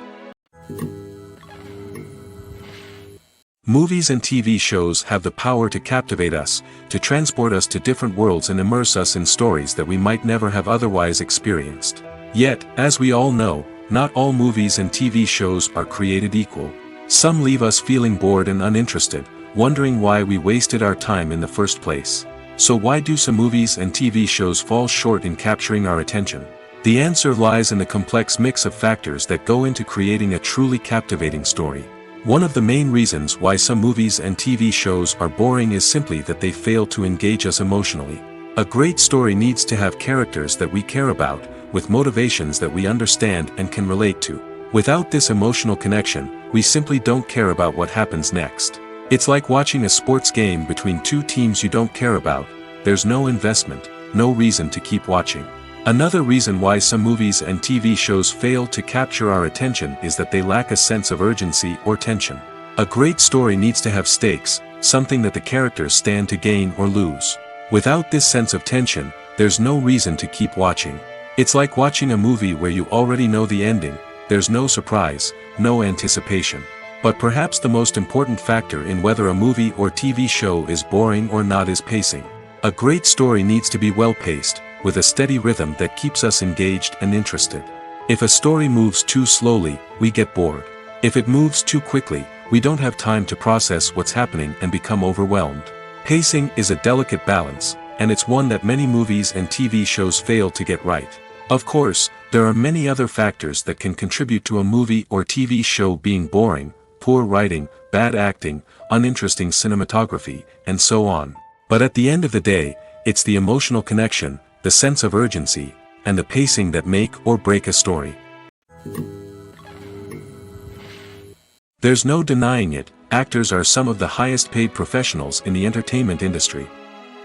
Movies and TV shows have the power to captivate us, to transport us to different worlds and immerse us in stories that we might never have otherwise experienced. Yet, as we all know, not all movies and TV shows are created equal. Some leave us feeling bored and uninterested, wondering why we wasted our time in the first place. So why do some movies and TV shows fall short in capturing our attention? The answer lies in the complex mix of factors that go into creating a truly captivating story. One of the main reasons why some movies and TV shows are boring is simply that they fail to engage us emotionally. A great story needs to have characters that we care about, with motivations that we understand and can relate to. Without this emotional connection, we simply don't care about what happens next. It's like watching a sports game between two teams you don't care about. There's no investment, no reason to keep watching. Another reason why some movies and TV shows fail to capture our attention is that they lack a sense of urgency or tension. A great story needs to have stakes, something that the characters stand to gain or lose. Without this sense of tension, there's no reason to keep watching. It's like watching a movie where you already know the ending. There's no surprise, no anticipation. But perhaps the most important factor in whether a movie or TV show is boring or not is pacing. A great story needs to be well paced, with a steady rhythm that keeps us engaged and interested. If a story moves too slowly, we get bored. If it moves too quickly, we don't have time to process what's happening and become overwhelmed. Pacing is a delicate balance, and it's one that many movies and TV shows fail to get right. Of course, there are many other factors that can contribute to a movie or TV show being boring: poor writing, bad acting, uninteresting cinematography, and so on. But at the end of the day, it's the emotional connection, the sense of urgency, and the pacing that make or break a story. There's no denying it, actors are some of the highest paid professionals in the entertainment industry.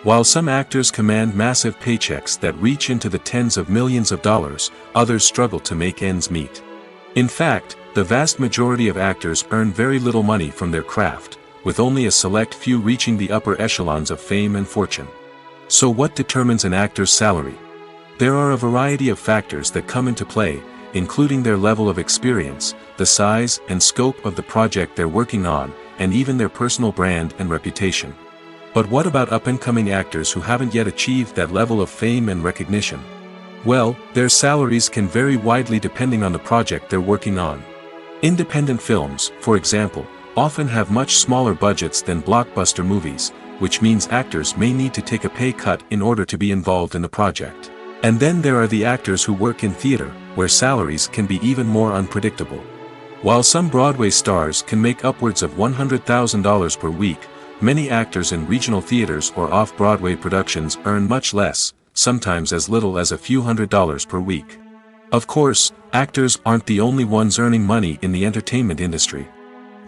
While some actors command massive paychecks that reach into the tens of millions of dollars, others struggle to make ends meet. In fact, the vast majority of actors earn very little money from their craft, with only a select few reaching the upper echelons of fame and fortune. So what determines an actor's salary? There are a variety of factors that come into play, including their level of experience, the size and scope of the project they're working on, and even their personal brand and reputation. But what about up-and-coming actors who haven't yet achieved that level of fame and recognition? Well, their salaries can vary widely depending on the project they're working on. Independent films, for example, often have much smaller budgets than blockbuster movies, which means actors may need to take a pay cut in order to be involved in the project. And then there are the actors who work in theater, where salaries can be even more unpredictable. While some Broadway stars can make upwards of $100,000 per week, many actors in regional theaters or off-Broadway productions earn much less, sometimes as little as a few $100s per week. Of course, actors aren't the only ones earning money in the entertainment industry.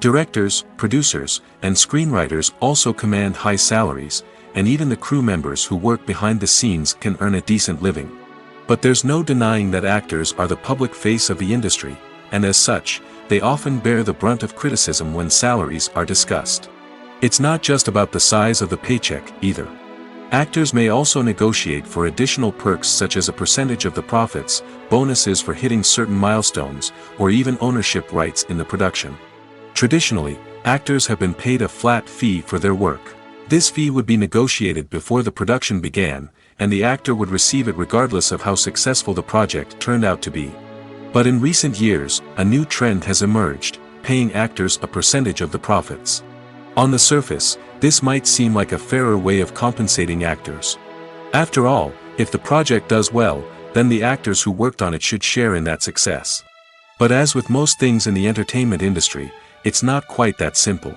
Directors, producers, and screenwriters also command high salaries, and even the crew members who work behind the scenes can earn a decent living. But there's no denying that actors are the public face of the industry, and as such, they often bear the brunt of criticism when salaries are discussed. It's not just about the size of the paycheck, either. Actors may also negotiate for additional perks such as a percentage of the profits, bonuses for hitting certain milestones, or even ownership rights in the production. Traditionally, actors have been paid a flat fee for their work. This fee would be negotiated before the production began, and the actor would receive it regardless of how successful the project turned out to be. But in recent years, a new trend has emerged, paying actors a percentage of the profits. On the surface, this might seem like a fairer way of compensating actors. After all, if the project does well, then the actors who worked on it should share in that success. But as with most things in the entertainment industry, it's not quite that simple.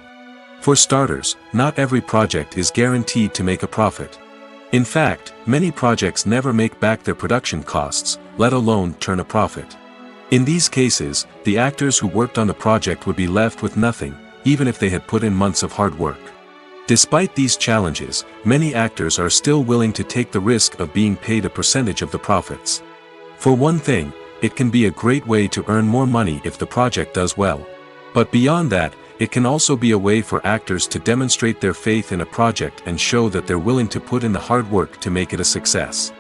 For starters, not every project is guaranteed to make a profit. In fact, many projects never make back their production costs, let alone turn a profit. In these cases, the actors who worked on the project would be left with nothing, even if they had put in months of hard work. Despite these challenges, many actors are still willing to take the risk of being paid a percentage of the profits. For one thing, it can be a great way to earn more money if the project does well. But beyond that, it can also be a way for actors to demonstrate their faith in a project and show that they're willing to put in the hard work to make it a success.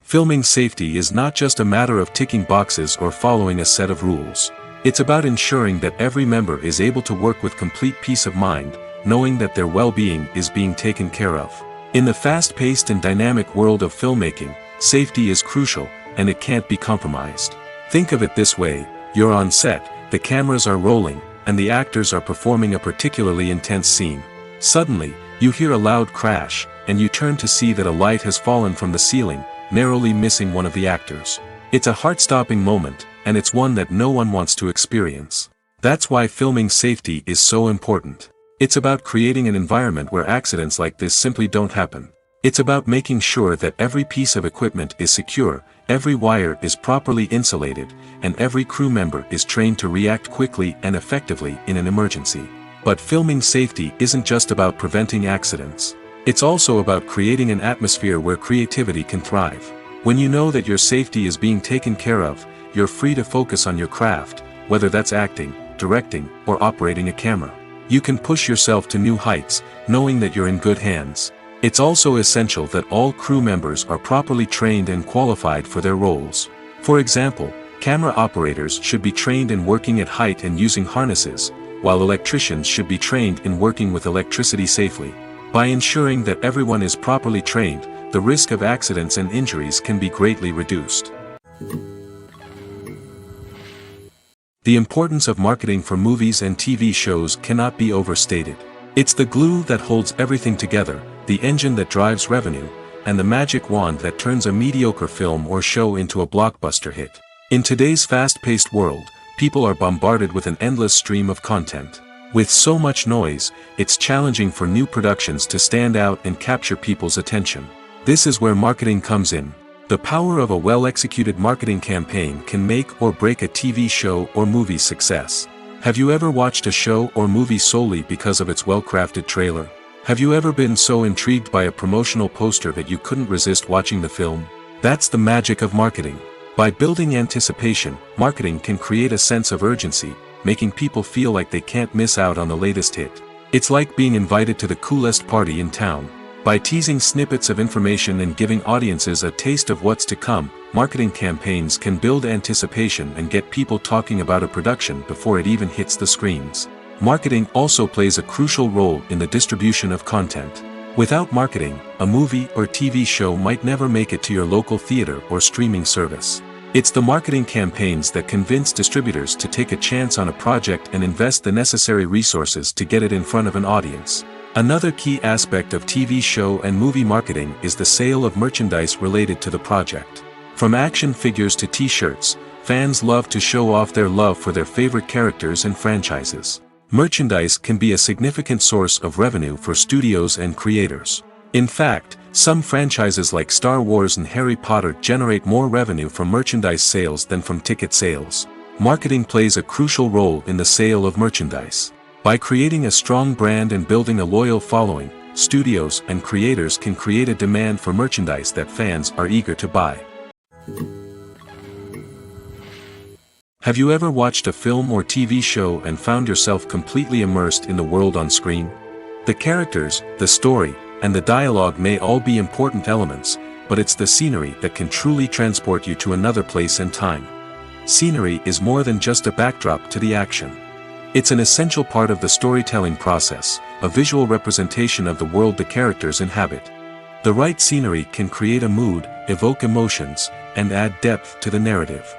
Filming safety is not just a matter of ticking boxes or following a set of rules. It's about ensuring that every member is able to work with complete peace of mind, knowing that their well-being is being taken care of. In the fast-paced and dynamic world of filmmaking, safety is crucial, and it can't be compromised. Think of it this way: you're on set, the cameras are rolling, and the actors are performing a particularly intense scene. Suddenly, you hear a loud crash, and you turn to see that a light has fallen from the ceiling, narrowly missing one of the actors. It's a heart-stopping moment, and it's one that no one wants to experience. That's why filming safety is so important. It's about creating an environment where accidents like this simply don't happen. It's about making sure that every piece of equipment is secure, every wire is properly insulated, and every crew member is trained to react quickly and effectively in an emergency. But filming safety isn't just about preventing accidents. It's also about creating an atmosphere where creativity can thrive. When you know that your safety is being taken care of, you're free to focus on your craft, whether that's acting, directing, or operating a camera. You can push yourself to new heights, knowing that you're in good hands. It's also essential that all crew members are properly trained and qualified for their roles. For example, camera operators should be trained in working at height and using harnesses, while electricians should be trained in working with electricity safely. By ensuring that everyone is properly trained, the risk of accidents and injuries can be greatly reduced. The importance of marketing for movies and TV shows cannot be overstated. It's the glue that holds everything together, the engine that drives revenue, and the magic wand that turns a mediocre film or show into a blockbuster hit. In today's fast-paced world, people are bombarded with an endless stream of content. With so much noise, it's challenging for new productions to stand out and capture people's attention. This is where marketing comes in. The power of a well-executed marketing campaign can make or break a TV show or movie's success. Have you ever watched a show or movie solely because of its well-crafted trailer? Have you ever been so intrigued by a promotional poster that you couldn't resist watching the film? That's the magic of marketing. By building anticipation, marketing can create a sense of urgency, making people feel like they can't miss out on the latest hit. It's like being invited to the coolest party in town. By teasing snippets of information and giving audiences a taste of what's to come, marketing campaigns can build anticipation and get people talking about a production before it even hits the screens. Marketing also plays a crucial role in the distribution of content. Without marketing, a movie or TV show might never make it to your local theater or streaming service. It's the marketing campaigns that convince distributors to take a chance on a project and invest the necessary resources to get it in front of an audience. Another key aspect of TV show and movie marketing is the sale of merchandise related to the project. From action figures to t-shirts, fans love to show off their love for their favorite characters and franchises. Merchandise can be a significant source of revenue for studios and creators. In fact, some franchises like Star Wars and Harry Potter generate more revenue from merchandise sales than from ticket sales. Marketing plays a crucial role in the sale of merchandise. By creating a strong brand and building a loyal following, studios and creators can create a demand for merchandise that fans are eager to buy. Have you ever watched a film or TV show and found yourself completely immersed in the world on screen? The characters, the story, and the dialogue may all be important elements, but it's the scenery that can truly transport you to another place and time. Scenery is more than just a backdrop to the action. It's an essential part of the storytelling process, a visual representation of the world the characters inhabit. The right scenery can create a mood, evoke emotions, and add depth to the narrative.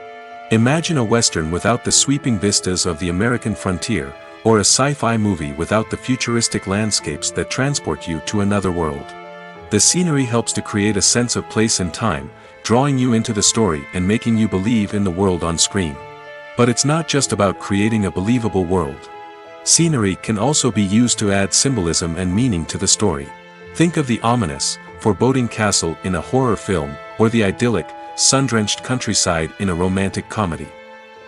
Imagine a Western without the sweeping vistas of the American frontier, or a sci-fi movie without the futuristic landscapes that transport you to another world. The scenery helps to create a sense of place and time, drawing you into the story and making you believe in the world on screen. But it's not just about creating a believable world. Scenery can also be used to add symbolism and meaning to the story. Think of the ominous, foreboding castle in a horror film, or the idyllic, sun-drenched countryside in a romantic comedy.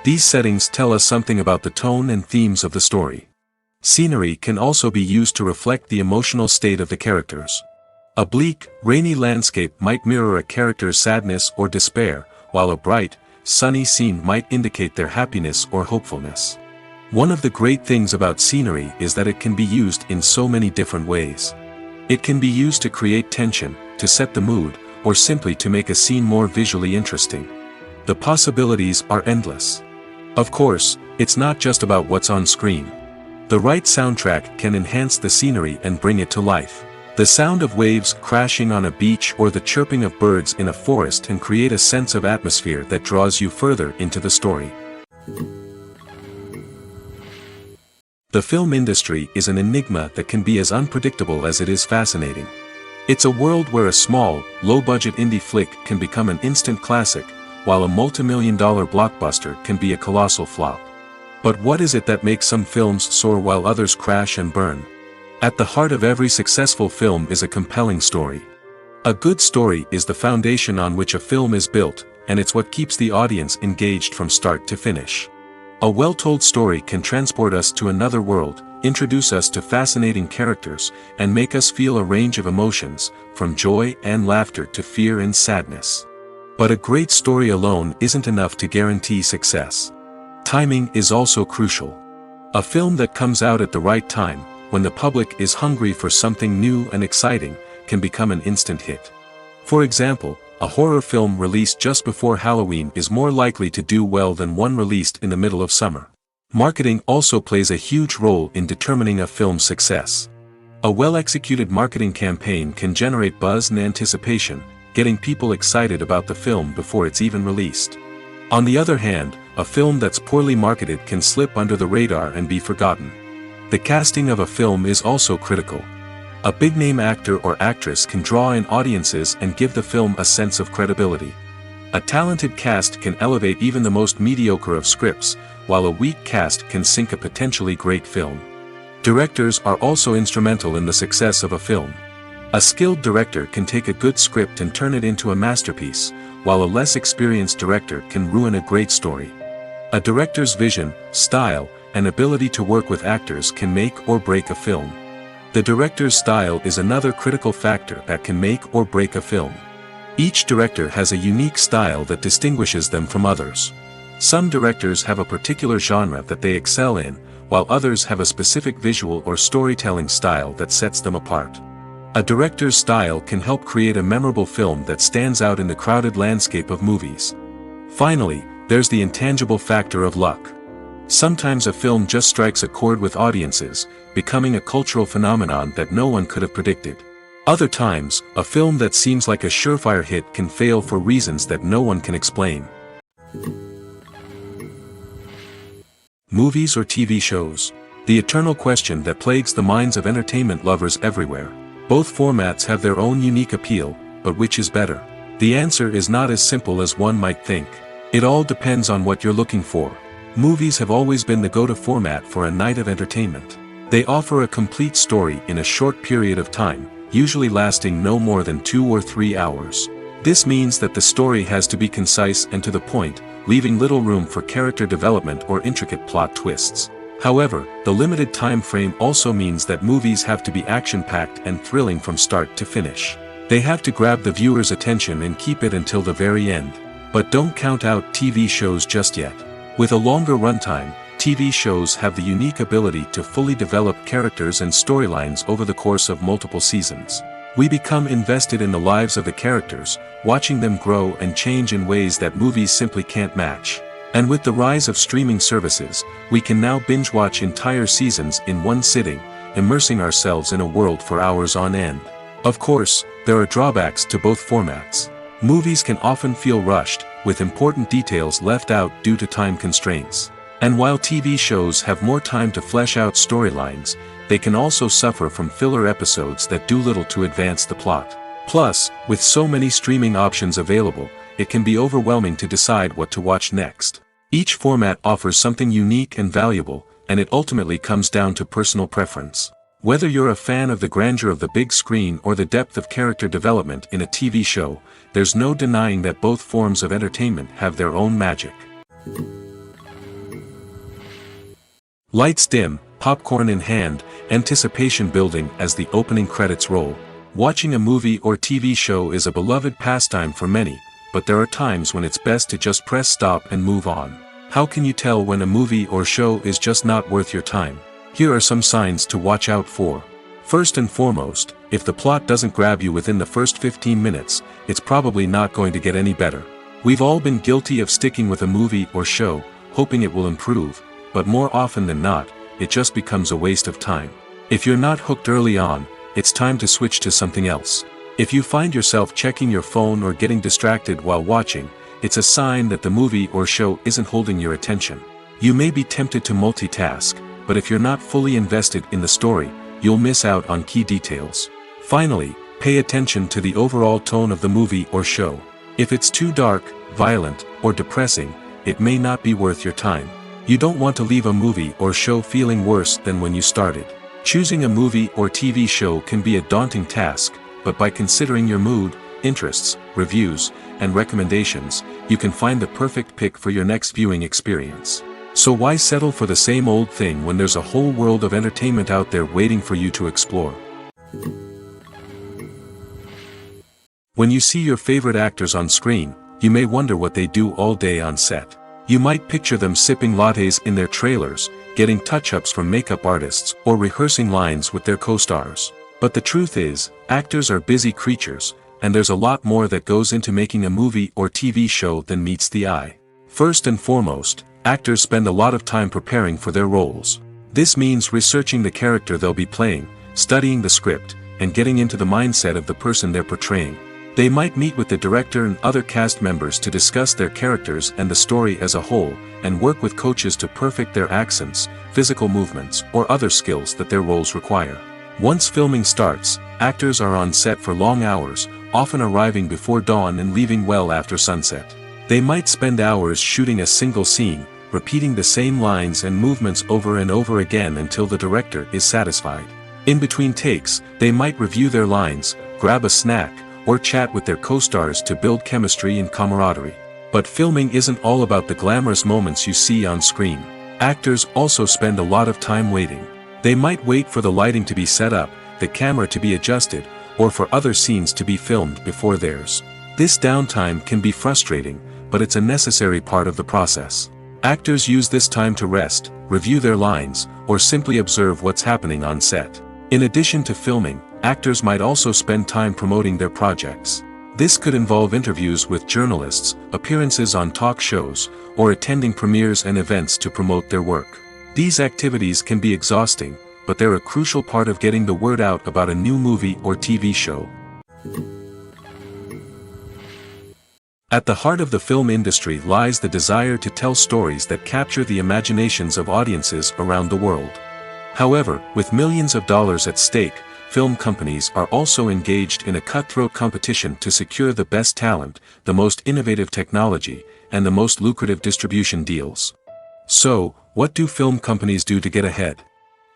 These settings tell us something about the tone and themes of the story. Scenery can also be used to reflect the emotional state of the characters. A bleak, rainy landscape might mirror a character's sadness or despair, while a bright, sunny scene might indicate their happiness or hopefulness. One of the great things about scenery is that it can be used in so many different ways. It can be used to create tension, to set the mood, or simply to make a scene more visually interesting. The possibilities are endless. Of course, it's not just about what's on screen. The right soundtrack can enhance the scenery and bring it to life. The sound of waves crashing on a beach or the chirping of birds in a forest can create a sense of atmosphere that draws you further into the story. The film industry is an enigma that can be as unpredictable as it is fascinating. It's a world where a small, low-budget indie flick can become an instant classic, while a multi-million-dollar blockbuster can be a colossal flop. But what is it that makes some films soar while others crash and burn? At the heart of every successful film is a compelling story. A good story is the foundation on which a film is built, and it's what keeps the audience engaged from start to finish. A well-told story can transport us to another world, introduce us to fascinating characters, and make us feel a range of emotions, from joy and laughter to fear and sadness. But a great story alone isn't enough to guarantee success. Timing is also crucial. A film that comes out at the right time, when the public is hungry for something new and exciting, can become an instant hit. For example, a horror film released just before Halloween is more likely to do well than one released in the middle of summer. Marketing also plays a huge role in determining a film's success. A well-executed marketing campaign can generate buzz and anticipation, getting people excited about the film before it's even released. On the other hand, a film that's poorly marketed can slip under the radar and be forgotten. The casting of a film is also critical. A big-name actor or actress can draw in audiences and give the film a sense of credibility. A talented cast can elevate even the most mediocre of scripts, while a weak cast can sink a potentially great film. Directors are also instrumental in the success of a film. A skilled director can take a good script and turn it into a masterpiece, while a less experienced director can ruin a great story. A director's vision, style, and ability to work with actors can make or break a film. The director's style is another critical factor that can make or break a film. Each director has a unique style that distinguishes them from others. Some directors have a particular genre that they excel in, while others have a specific visual or storytelling style that sets them apart. A director's style can help create a memorable film that stands out in the crowded landscape of movies. Finally, there's the intangible factor of luck. Sometimes a film just strikes a chord with audiences, becoming a cultural phenomenon that no one could have predicted. Other times, a film that seems like a surefire hit can fail for reasons that no one can explain. Movies or TV shows? The eternal question that plagues the minds of entertainment lovers everywhere. Both formats have their own unique appeal, but which is better? The answer is not as simple as one might think. It all depends on what you're looking for. Movies have always been the go-to format for a night of entertainment. They offer a complete story in a short period of time, usually lasting no more than 2 or 3 hours. This means that the story has to be concise and to the point, leaving little room for character development or intricate plot twists. However, the limited time frame also means that movies have to be action-packed and thrilling from start to finish. They have to grab the viewer's attention and keep it until the very end. But don't count out TV shows just yet. With a longer runtime, TV shows have the unique ability to fully develop characters and storylines over the course of multiple seasons. We become invested in the lives of the characters, watching them grow and change in ways that movies simply can't match. And with the rise of streaming services, we can now binge-watch entire seasons in one sitting, immersing ourselves in a world for hours on end. Of course, there are drawbacks to both formats. Movies can often feel rushed, with important details left out due to time constraints. And while TV shows have more time to flesh out storylines, they can also suffer from filler episodes that do little to advance the plot. Plus, with so many streaming options available, it can be overwhelming to decide what to watch next. Each format offers something unique and valuable, and it ultimately comes down to personal preference. Whether you're a fan of the grandeur of the big screen or the depth of character development in a TV show, there's no denying that both forms of entertainment have their own magic. Lights dim, popcorn in hand, anticipation building as the opening credits roll. Watching a movie or TV show is a beloved pastime for many, but there are times when it's best to just press stop and move on. How can you tell when a movie or show is just not worth your time? Here are some signs to watch out for. First and foremost, if the plot doesn't grab you within the first 15 minutes, it's probably not going to get any better. We've all been guilty of sticking with a movie or show, hoping it will improve, but more often than not, it just becomes a waste of time. If you're not hooked early on, it's time to switch to something else. If you find yourself checking your phone or getting distracted while watching, it's a sign that the movie or show isn't holding your attention. You may be tempted to multitask, but if you're not fully invested in the story, you'll miss out on key details. Finally, pay attention to the overall tone of the movie or show. If it's too dark, violent, or depressing, it may not be worth your time. You don't want to leave a movie or show feeling worse than when you started. Choosing a movie or TV show can be a daunting task, but by considering your mood, interests, reviews, and recommendations, you can find the perfect pick for your next viewing experience. So why settle for the same old thing when there's a whole world of entertainment out there waiting for you to explore? When you see your favorite actors on screen, you may wonder what they do all day on set. You might picture them sipping lattes in their trailers, getting touch-ups from makeup artists, or rehearsing lines with their co-stars. But the truth is, actors are busy creatures, and there's a lot more that goes into making a movie or TV show than meets the eye. First and foremost, actors spend a lot of time preparing for their roles. This means researching the character they'll be playing, studying the script, and getting into the mindset of the person they're portraying. They might meet with the director and other cast members to discuss their characters and the story as a whole, and work with coaches to perfect their accents, physical movements, or other skills that their roles require. Once filming starts, actors are on set for long hours, often arriving before dawn and leaving well after sunset. They might spend hours shooting a single scene, repeating the same lines and movements over and over again until the director is satisfied. In between takes, they might review their lines, grab a snack, or chat with their co-stars to build chemistry and camaraderie. But filming isn't all about the glamorous moments you see on screen. Actors also spend a lot of time waiting. They might wait for the lighting to be set up, the camera to be adjusted, or for other scenes to be filmed before theirs. This downtime can be frustrating, but it's a necessary part of the process. Actors use this time to rest, review their lines, or simply observe what's happening on set. In addition to filming, actors might also spend time promoting their projects. This could involve interviews with journalists, appearances on talk shows, or attending premieres and events to promote their work. These activities can be exhausting, but they're a crucial part of getting the word out about a new movie or TV show. At the heart of the film industry lies the desire to tell stories that capture the imaginations of audiences around the world. However, with millions of dollars at stake, film companies are also engaged in a cutthroat competition to secure the best talent, the most innovative technology, and the most lucrative distribution deals. So, what do film companies do to get ahead?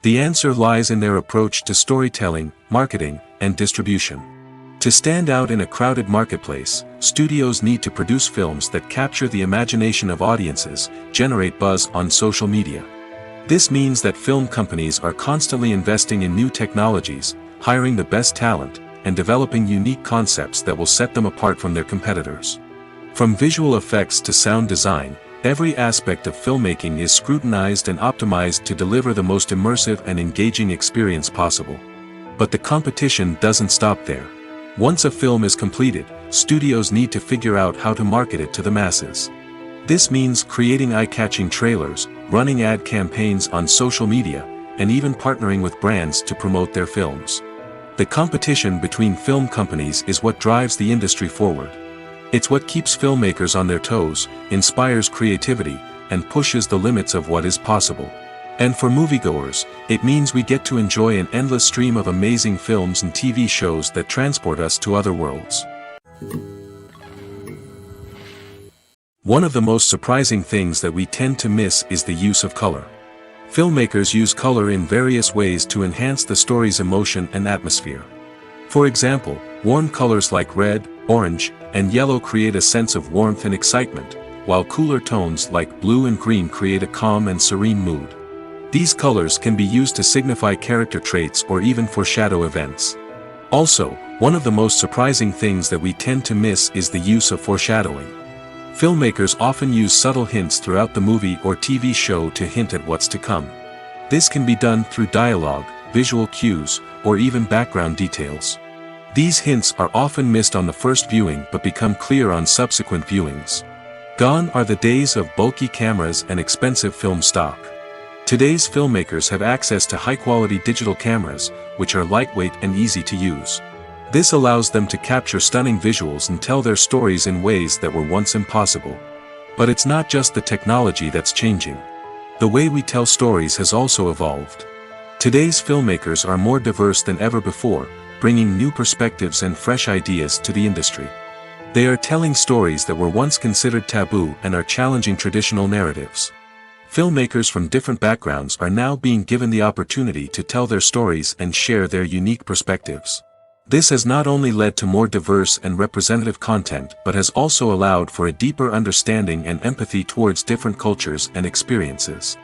The answer lies in their approach to storytelling, marketing, and distribution. To stand out in a crowded marketplace, studios need to produce films that capture the imagination of audiences, generate buzz on social media. This means that film companies are constantly investing in new technologies, hiring the best talent, and developing unique concepts that will set them apart from their competitors. From visual effects to sound design, every aspect of filmmaking is scrutinized and optimized to deliver the most immersive and engaging experience possible. But the competition doesn't stop there. Once a film is completed, studios need to figure out how to market it to the masses. This means creating eye-catching trailers, running ad campaigns on social media, and even partnering with brands to promote their films. The competition between film companies is what drives the industry forward. It's what keeps filmmakers on their toes, inspires creativity, and pushes the limits of what is possible. And for moviegoers, it means we get to enjoy an endless stream of amazing films and TV shows that transport us to other worlds. One of the most surprising things that we tend to miss is the use of color. Filmmakers use color in various ways to enhance the story's emotion and atmosphere. For example, warm colors like red, orange, and yellow create a sense of warmth and excitement, while cooler tones like blue and green create a calm and serene mood. These colors can be used to signify character traits or even foreshadow events. Also, one of the most surprising things that we tend to miss is the use of foreshadowing. Filmmakers often use subtle hints throughout the movie or TV show to hint at what's to come. This can be done through dialogue, visual cues, or even background details. These hints are often missed on the first viewing but become clear on subsequent viewings. Gone are the days of bulky cameras and expensive film stock. Today's filmmakers have access to high-quality digital cameras, which are lightweight and easy to use. This allows them to capture stunning visuals and tell their stories in ways that were once impossible. But it's not just the technology that's changing. The way we tell stories has also evolved. Today's filmmakers are more diverse than ever before, bringing new perspectives and fresh ideas to the industry. They are telling stories that were once considered taboo and are challenging traditional narratives. Filmmakers from different backgrounds are now being given the opportunity to tell their stories and share their unique perspectives. This has not only led to more diverse and representative content but has also allowed for a deeper understanding and empathy towards different cultures and experiences.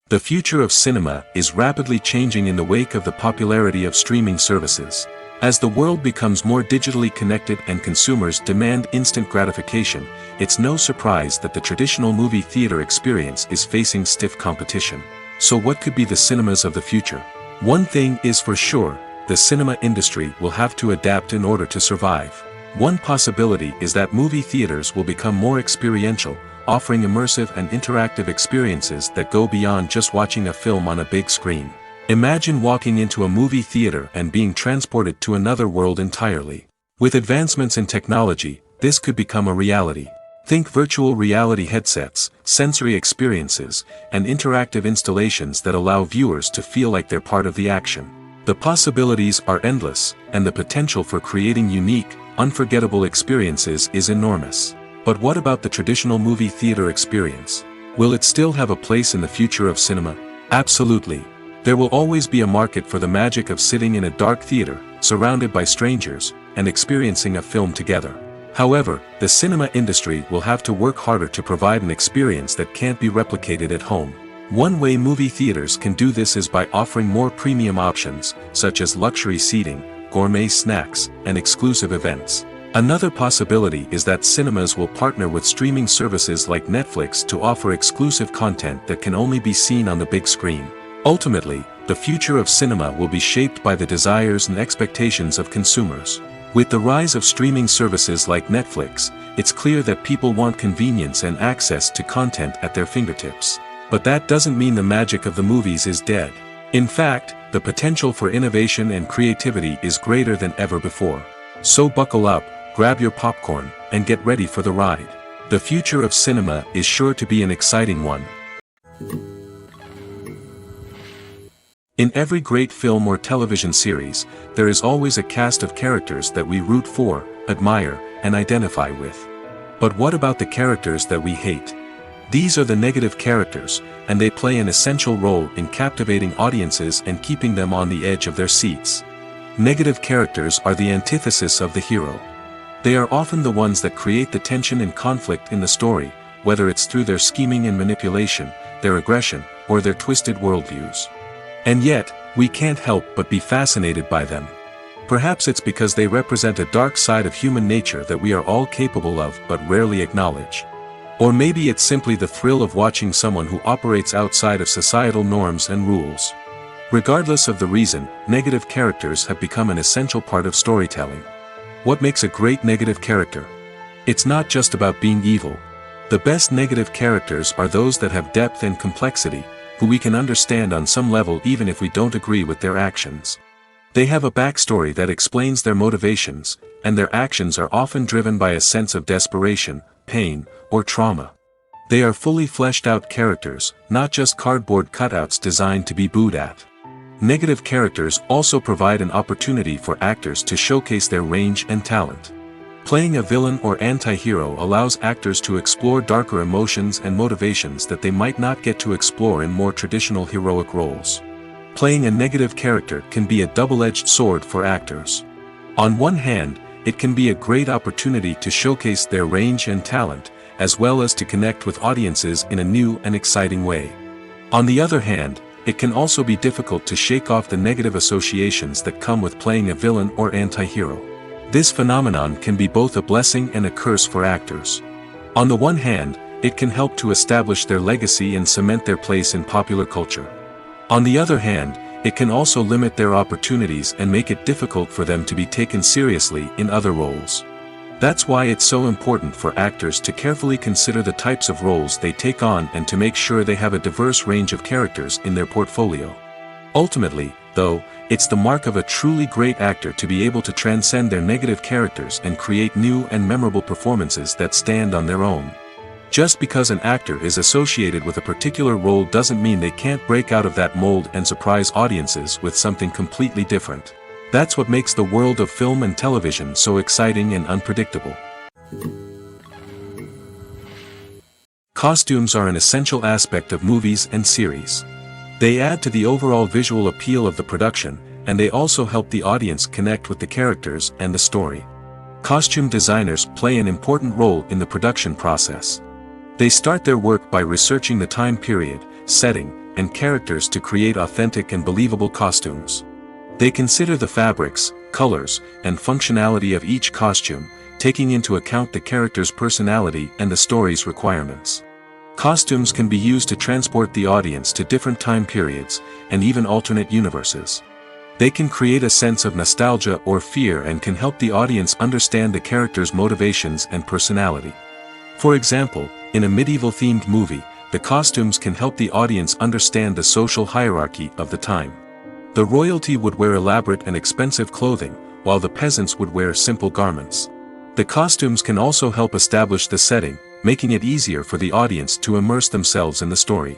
The future of cinema is rapidly changing in the wake of the popularity of streaming services. As the world becomes more digitally connected and consumers demand instant gratification, it's no surprise that the traditional movie theater experience is facing stiff competition. So what could be the cinemas of the future? One thing is for sure, the cinema industry will have to adapt in order to survive. One possibility is that movie theaters will become more experiential, offering immersive and interactive experiences that go beyond just watching a film on a big screen. Imagine walking into a movie theater and being transported to another world entirely. With advancements in technology, this could become a reality. Think virtual reality headsets, sensory experiences, and interactive installations that allow viewers to feel like they're part of the action. The possibilities are endless, and the potential for creating unique, unforgettable experiences is enormous. But what about the traditional movie theater experience? Will it still have a place in the future of cinema? Absolutely. There will always be a market for the magic of sitting in a dark theater, surrounded by strangers, and experiencing a film together. However, the cinema industry will have to work harder to provide an experience that can't be replicated at home. One way movie theaters can do this is by offering more premium options, such as luxury seating, gourmet snacks, and exclusive events. Another possibility is that cinemas will partner with streaming services like Netflix to offer exclusive content that can only be seen on the big screen. Ultimately, the future of cinema will be shaped by the desires and expectations of consumers. With the rise of streaming services like Netflix, it's clear that people want convenience and access to content at their fingertips. But that doesn't mean the magic of the movies is dead. In fact, the potential for innovation and creativity is greater than ever before. So buckle up, grab your popcorn, and get ready for the ride. The future of cinema is sure to be an exciting one. In every great film or television series, there is always a cast of characters that we root for, admire, and identify with. But what about the characters that we hate? These are the negative characters, and they play an essential role in captivating audiences and keeping them on the edge of their seats. Negative characters are the antithesis of the hero. They are often the ones that create the tension and conflict in the story, whether it's through their scheming and manipulation, their aggression, or their twisted worldviews. And yet, we can't help but be fascinated by them. Perhaps it's because they represent a dark side of human nature that we are all capable of but rarely acknowledge. Or maybe it's simply the thrill of watching someone who operates outside of societal norms and rules. Regardless of the reason, negative characters have become an essential part of storytelling. What makes a great negative character? It's not just about being evil. The best negative characters are those that have depth and complexity, who we can understand on some level even if we don't agree with their actions. They have a backstory that explains their motivations, and their actions are often driven by a sense of desperation, pain, or trauma. They are fully fleshed out characters, not just cardboard cutouts designed to be booed at. Negative characters also provide an opportunity for actors to showcase their range and talent. Playing a villain or anti-hero allows actors to explore darker emotions and motivations that they might not get to explore in more traditional heroic roles. Playing a negative character can be a double-edged sword for actors. On one hand, it can be a great opportunity to showcase their range and talent, as well as to connect with audiences in a new and exciting way. On the other hand, it can also be difficult to shake off the negative associations that come with playing a villain or anti-hero. This phenomenon can be both a blessing and a curse for actors. On the one hand, it can help to establish their legacy and cement their place in popular culture. On the other hand, it can also limit their opportunities and make it difficult for them to be taken seriously in other roles. That's why it's so important for actors to carefully consider the types of roles they take on and to make sure they have a diverse range of characters in their portfolio. Ultimately, though, it's the mark of a truly great actor to be able to transcend their negative characters and create new and memorable performances that stand on their own. Just because an actor is associated with a particular role doesn't mean they can't break out of that mold and surprise audiences with something completely different. That's what makes the world of film and television so exciting and unpredictable. Costumes are an essential aspect of movies and series. They add to the overall visual appeal of the production, and they also help the audience connect with the characters and the story. Costume designers play an important role in the production process. They start their work by researching the time period, setting, and characters to create authentic and believable costumes. They consider the fabrics, colors, and functionality of each costume, taking into account the character's personality and the story's requirements. Costumes can be used to transport the audience to different time periods, and even alternate universes. They can create a sense of nostalgia or fear and can help the audience understand the character's motivations and personality. For example, In a medieval-themed movie, the costumes can help the audience understand the social hierarchy of the time. The royalty would wear elaborate and expensive clothing, while the peasants would wear simple garments. The costumes can also help establish the setting, making it easier for the audience to immerse themselves in the story.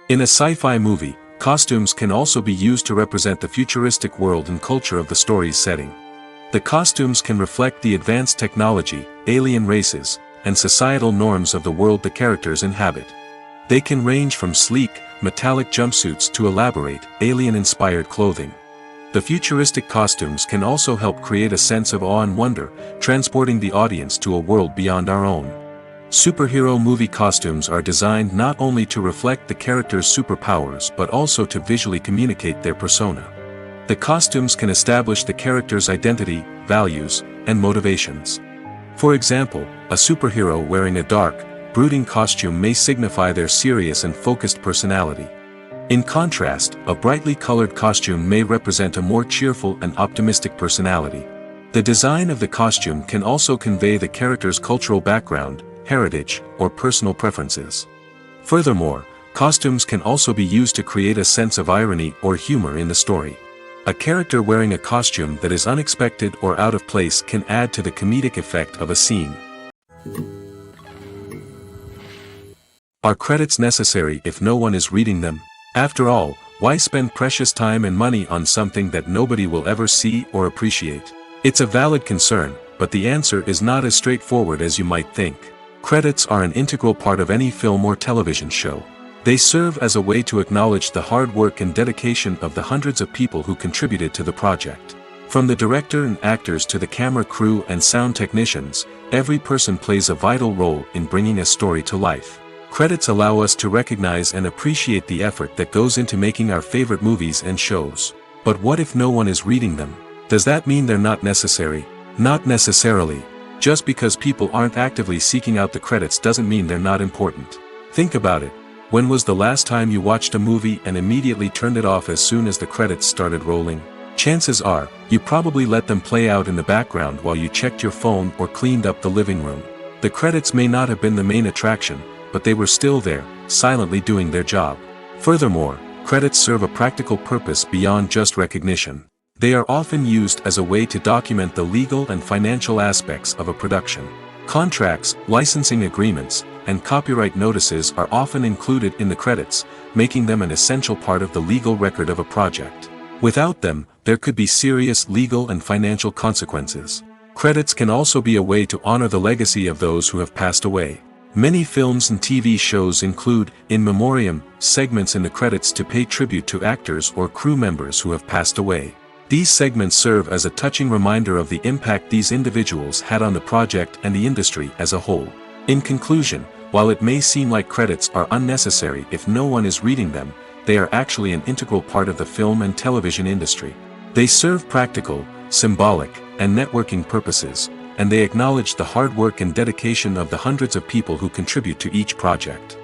In a sci-fi movie, costumes can also be used to represent the futuristic world and culture of the story's setting. The costumes can reflect the advanced technology, alien races, and societal norms of the world the characters inhabit. They can range from sleek, metallic jumpsuits to elaborate, alien-inspired clothing. The futuristic costumes can also help create a sense of awe and wonder, transporting the audience to a world beyond our own. Superhero movie costumes are designed not only to reflect the character's superpowers but also to visually communicate their persona. The costumes can establish the character's identity, values, and motivations. For example, a superhero wearing a dark, brooding costume may signify their serious and focused personality. In contrast, a brightly colored costume may represent a more cheerful and optimistic personality. The design of the costume can also convey the character's cultural background, heritage, or personal preferences. Furthermore, costumes can also be used to create a sense of irony or humor in the story. A character wearing a costume that is unexpected or out of place can add to the comedic effect of a scene. Are credits necessary if no one is reading them? After all, why spend precious time and money on something that nobody will ever see or appreciate? It's a valid concern, but the answer is not as straightforward as you might think. Credits are an integral part of any film or television show. They serve as a way to acknowledge the hard work and dedication of the hundreds of people who contributed to the project. From the director and actors to the camera crew and sound technicians, every person plays a vital role in bringing a story to life. Credits allow us to recognize and appreciate the effort that goes into making our favorite movies and shows. But what if no one is reading them? Does that mean they're not necessary? Not necessarily. Just because people aren't actively seeking out the credits doesn't mean they're not important. Think about it. When was the last time you watched a movie and immediately turned it off as soon as the credits started rolling? Chances are, you probably let them play out in the background while you checked your phone or cleaned up the living room. The credits may not have been the main attraction, but they were still there, silently doing their job. Furthermore, credits serve a practical purpose beyond just recognition. They are often used as a way to document the legal and financial aspects of a production. Contracts, licensing agreements, and copyright notices are often included in the credits, making them an essential part of the legal record of a project. Without them, there could be serious legal and financial consequences. Credits can also be a way to honor the legacy of those who have passed away. Many films and TV shows include, in memoriam, segments in the credits to pay tribute to actors or crew members who have passed away. These segments serve as a touching reminder of the impact these individuals had on the project and the industry as a whole. In conclusion, while it may seem like credits are unnecessary if no one is reading them, they are actually an integral part of the film and television industry. They serve practical, symbolic, and networking purposes, and they acknowledge the hard work and dedication of the hundreds of people who contribute to each project.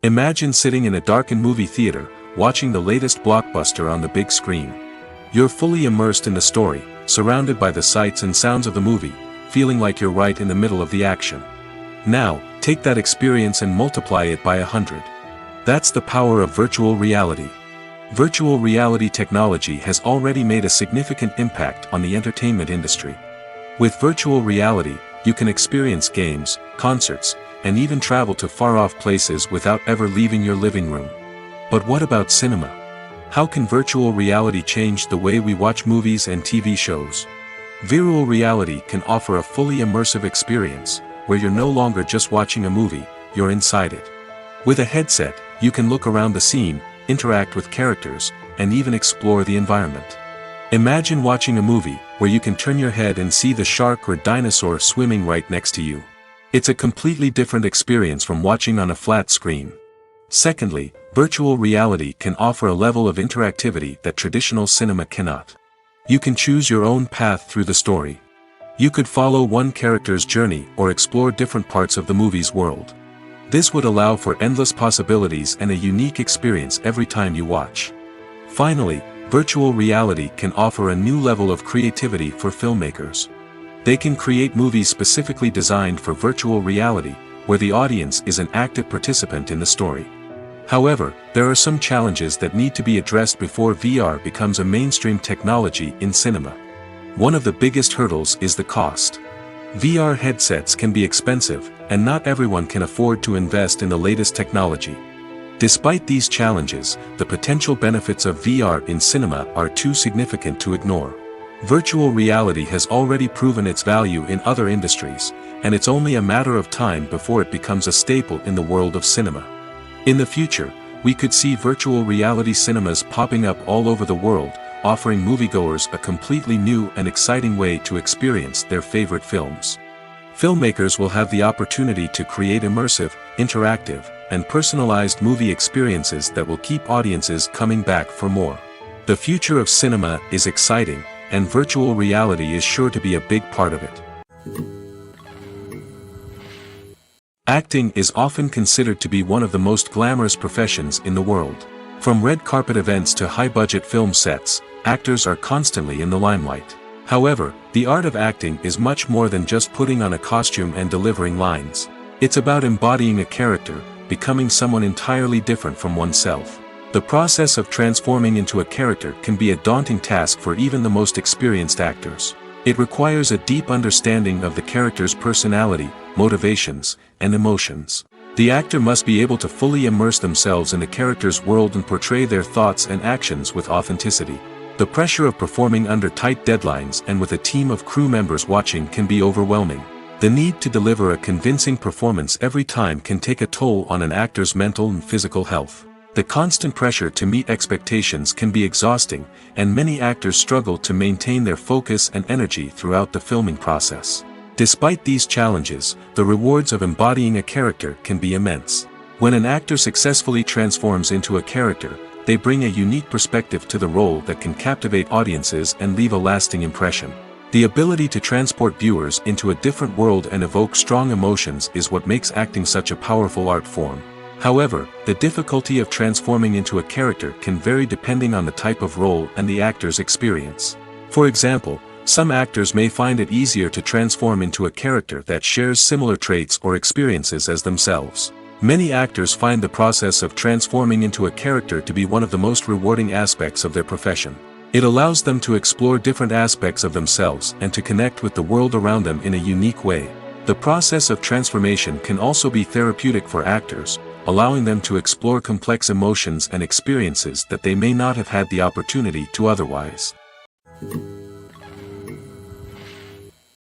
Imagine sitting in a darkened movie theater, watching the latest blockbuster on the big screen. You're fully immersed in the story, surrounded by the sights and sounds of the movie, feeling like you're right in the middle of the action. Now, take that experience and multiply it by 100. That's the power of virtual reality. Virtual reality technology has already made a significant impact on the entertainment industry. With virtual reality, you can experience games, concerts, and even travel to far-off places without ever leaving your living room. But what about cinema? How can virtual reality change the way we watch movies and TV shows? Virtual reality can offer a fully immersive experience, where you're no longer just watching a movie, you're inside it. With a headset, you can look around the scene, interact with characters, and even explore the environment. Imagine watching a movie, where you can turn your head and see the shark or dinosaur swimming right next to you. It's a completely different experience from watching on a flat screen. Secondly, virtual reality can offer a level of interactivity that traditional cinema cannot. You can choose your own path through the story. You could follow one character's journey or explore different parts of the movie's world. This would allow for endless possibilities and a unique experience every time you watch. Finally, virtual reality can offer a new level of creativity for filmmakers. They can create movies specifically designed for virtual reality, where the audience is an active participant in the story. However, there are some challenges that need to be addressed before VR becomes a mainstream technology in cinema. One of the biggest hurdles is the cost. VR headsets can be expensive, and not everyone can afford to invest in the latest technology. Despite these challenges, the potential benefits of VR in cinema are too significant to ignore. Virtual reality has already proven its value in other industries, and it's only a matter of time before it becomes a staple in the world of cinema. In the future, we could see virtual reality cinemas popping up all over the world, offering moviegoers a completely new and exciting way to experience their favorite films. Filmmakers will have the opportunity to create immersive, interactive, and personalized movie experiences that will keep audiences coming back for more. The future of cinema is exciting, and virtual reality is sure to be a big part of it. Acting is often considered to be one of the most glamorous professions in the world. From red carpet events to high-budget film sets, actors are constantly in the limelight. However, the art of acting is much more than just putting on a costume and delivering lines. It's about embodying a character, becoming someone entirely different from oneself. The process of transforming into a character can be a daunting task for even the most experienced actors. It requires a deep understanding of the character's personality, motivations, and emotions. The actor must be able to fully immerse themselves in the character's world and portray their thoughts and actions with authenticity. The pressure of performing under tight deadlines and with a team of crew members watching can be overwhelming. The need to deliver a convincing performance every time can take a toll on an actor's mental and physical health. The constant pressure to meet expectations can be exhausting, and many actors struggle to maintain their focus and energy throughout the filming process. Despite these challenges, the rewards of embodying a character can be immense. When an actor successfully transforms into a character, they bring a unique perspective to the role that can captivate audiences and leave a lasting impression. The ability to transport viewers into a different world and evoke strong emotions is what makes acting such a powerful art form. However, the difficulty of transforming into a character can vary depending on the type of role and the actor's experience. For example, some actors may find it easier to transform into a character that shares similar traits or experiences as themselves. Many actors find the process of transforming into a character to be one of the most rewarding aspects of their profession. It allows them to explore different aspects of themselves and to connect with the world around them in a unique way. The process of transformation can also be therapeutic for actors, allowing them to explore complex emotions and experiences that they may not have had the opportunity to otherwise.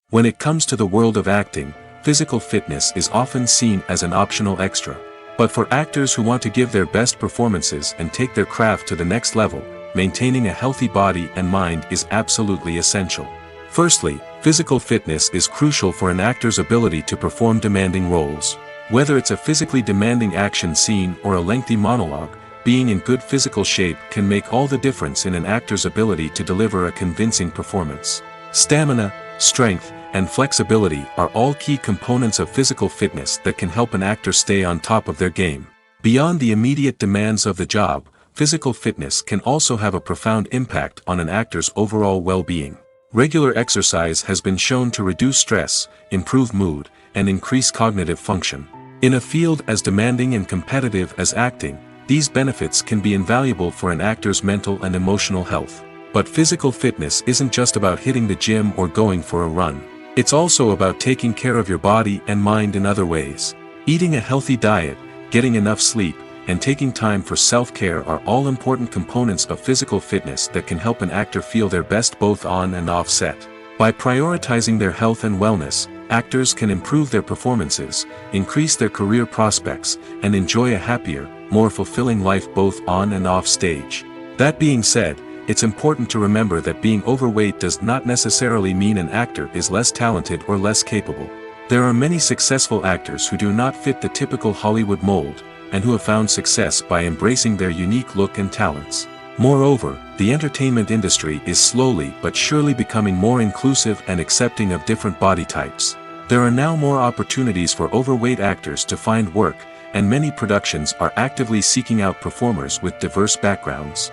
When it comes to the world of acting, physical fitness is often seen as an optional extra. But for actors who want to give their best performances and take their craft to the next level, maintaining a healthy body and mind is absolutely essential. Firstly, physical fitness is crucial for an actor's ability to perform demanding roles. Whether it's a physically demanding action scene or a lengthy monologue, being in good physical shape can make all the difference in an actor's ability to deliver a convincing performance. Stamina, strength, and flexibility are all key components of physical fitness that can help an actor stay on top of their game. Beyond the immediate demands of the job, physical fitness can also have a profound impact on an actor's overall well-being. Regular exercise has been shown to reduce stress, improve mood, and increase cognitive function. In a field as demanding and competitive as acting, these benefits can be invaluable for an actor's mental and emotional health. But physical fitness isn't just about hitting the gym or going for a run. It's also about taking care of your body and mind in other ways. Eating a healthy diet, getting enough sleep, and taking time for self-care are all important components of physical fitness that can help an actor feel their best both on and off set. By prioritizing their health and wellness, actors can improve their performances, increase their career prospects, and enjoy a happier, more fulfilling life both on and off stage. That being said, it's important to remember that being overweight does not necessarily mean an actor is less talented or less capable. There are many successful actors who do not fit the typical Hollywood mold, and who have found success by embracing their unique look and talents. Moreover, the entertainment industry is slowly but surely becoming more inclusive and accepting of different body types. There are now more opportunities for overweight actors to find work, and many productions are actively seeking out performers with diverse backgrounds.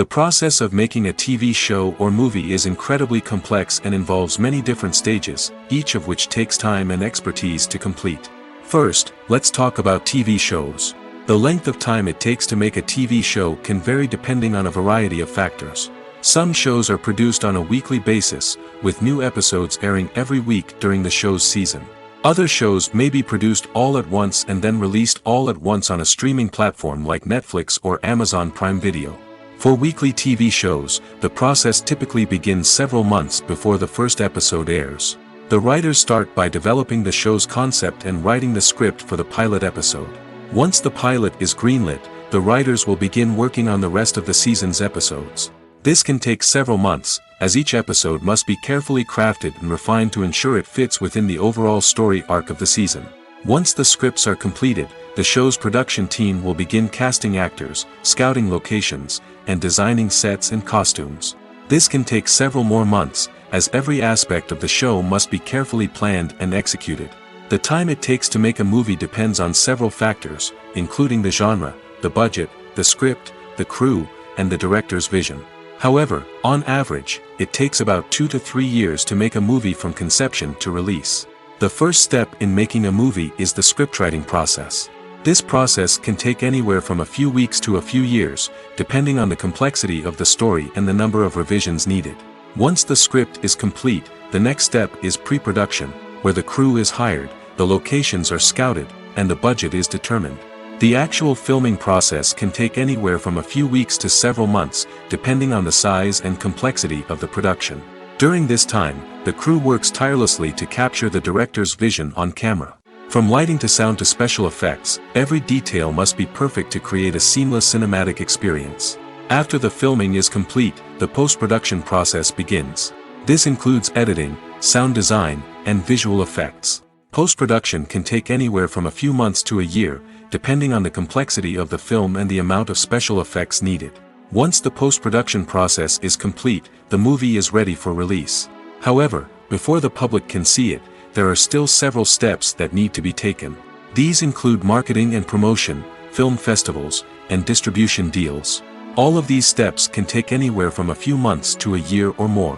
The process of making a TV show or movie is incredibly complex and involves many different stages, each of which takes time and expertise to complete. First, let's talk about TV shows. The length of time it takes to make a TV show can vary depending on a variety of factors. Some shows are produced on a weekly basis, with new episodes airing every week during the show's season. Other shows may be produced all at once and then released all at once on a streaming platform like Netflix or Amazon Prime Video. For weekly TV shows, the process typically begins several months before the first episode airs. The writers start by developing the show's concept and writing the script for the pilot episode. Once the pilot is greenlit, the writers will begin working on the rest of the season's episodes. This can take several months, as each episode must be carefully crafted and refined to ensure it fits within the overall story arc of the season. Once the scripts are completed, the show's production team will begin casting actors, scouting locations, and designing sets and costumes. This can take several more months, as every aspect of the show must be carefully planned and executed. The time it takes to make a movie depends on several factors, including the genre, the budget, the script, the crew, and the director's vision. However, on average, it takes about 2 to 3 years to make a movie from conception to release. The first step in making a movie is the scriptwriting process. This process can take anywhere from a few weeks to a few years, depending on the complexity of the story and the number of revisions needed. Once the script is complete, the next step is pre-production, where the crew is hired, the locations are scouted, and the budget is determined. The actual filming process can take anywhere from a few weeks to several months, depending on the size and complexity of the production. During this time, the crew works tirelessly to capture the director's vision on camera. From lighting to sound to special effects, every detail must be perfect to create a seamless cinematic experience. After the filming is complete, the post-production process begins. This includes editing, sound design, and visual effects. Post-production can take anywhere from a few months to a year, depending on the complexity of the film and the amount of special effects needed. Once the post-production process is complete, the movie is ready for release. However, before the public can see it, there are still several steps that need to be taken. These include marketing and promotion, film festivals, and distribution deals. All of these steps can take anywhere from a few months to a year or more.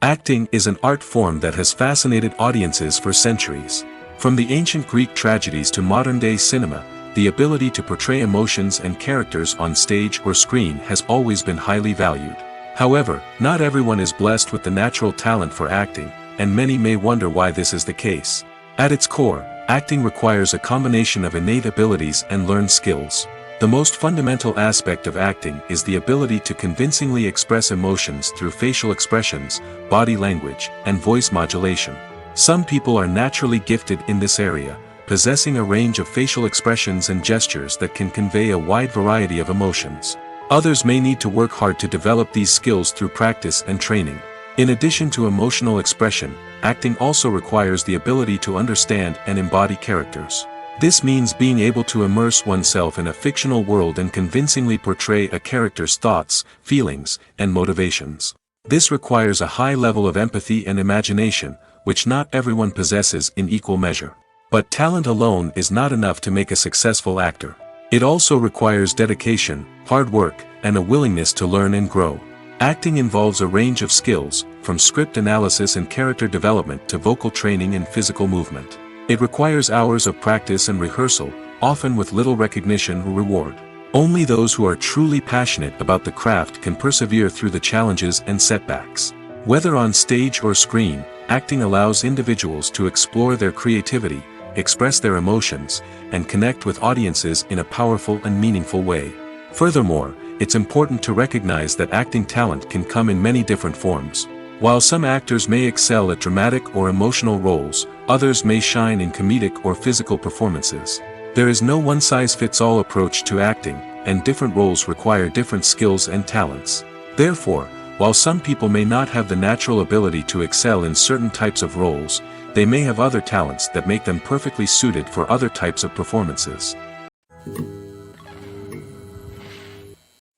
Acting is an art form that has fascinated audiences for centuries. From the ancient Greek tragedies to modern-day cinema, the ability to portray emotions and characters on stage or screen has always been highly valued. However, not everyone is blessed with the natural talent for acting, and many may wonder why this is the case. At its core, acting requires a combination of innate abilities and learned skills. The most fundamental aspect of acting is the ability to convincingly express emotions through facial expressions, body language, and voice modulation. Some people are naturally gifted in this area, possessing a range of facial expressions and gestures that can convey a wide variety of emotions. Others may need to work hard to develop these skills through practice and training. In addition to emotional expression, acting also requires the ability to understand and embody characters. This means being able to immerse oneself in a fictional world and convincingly portray a character's thoughts, feelings, and motivations. This requires a high level of empathy and imagination, which not everyone possesses in equal measure. But talent alone is not enough to make a successful actor. It also requires dedication, hard work, and a willingness to learn and grow. Acting involves a range of skills, from script analysis and character development to vocal training and physical movement. It requires hours of practice and rehearsal, often with little recognition or reward. Only those who are truly passionate about the craft can persevere through the challenges and setbacks. Whether on stage or screen, acting allows individuals to explore their creativity, express their emotions, and connect with audiences in a powerful and meaningful way. Furthermore, it's important to recognize that acting talent can come in many different forms. While some actors may excel at dramatic or emotional roles, others may shine in comedic or physical performances. There is no one-size-fits-all approach to acting, and different roles require different skills and talents. Therefore, while some people may not have the natural ability to excel in certain types of roles, they may have other talents that make them perfectly suited for other types of performances.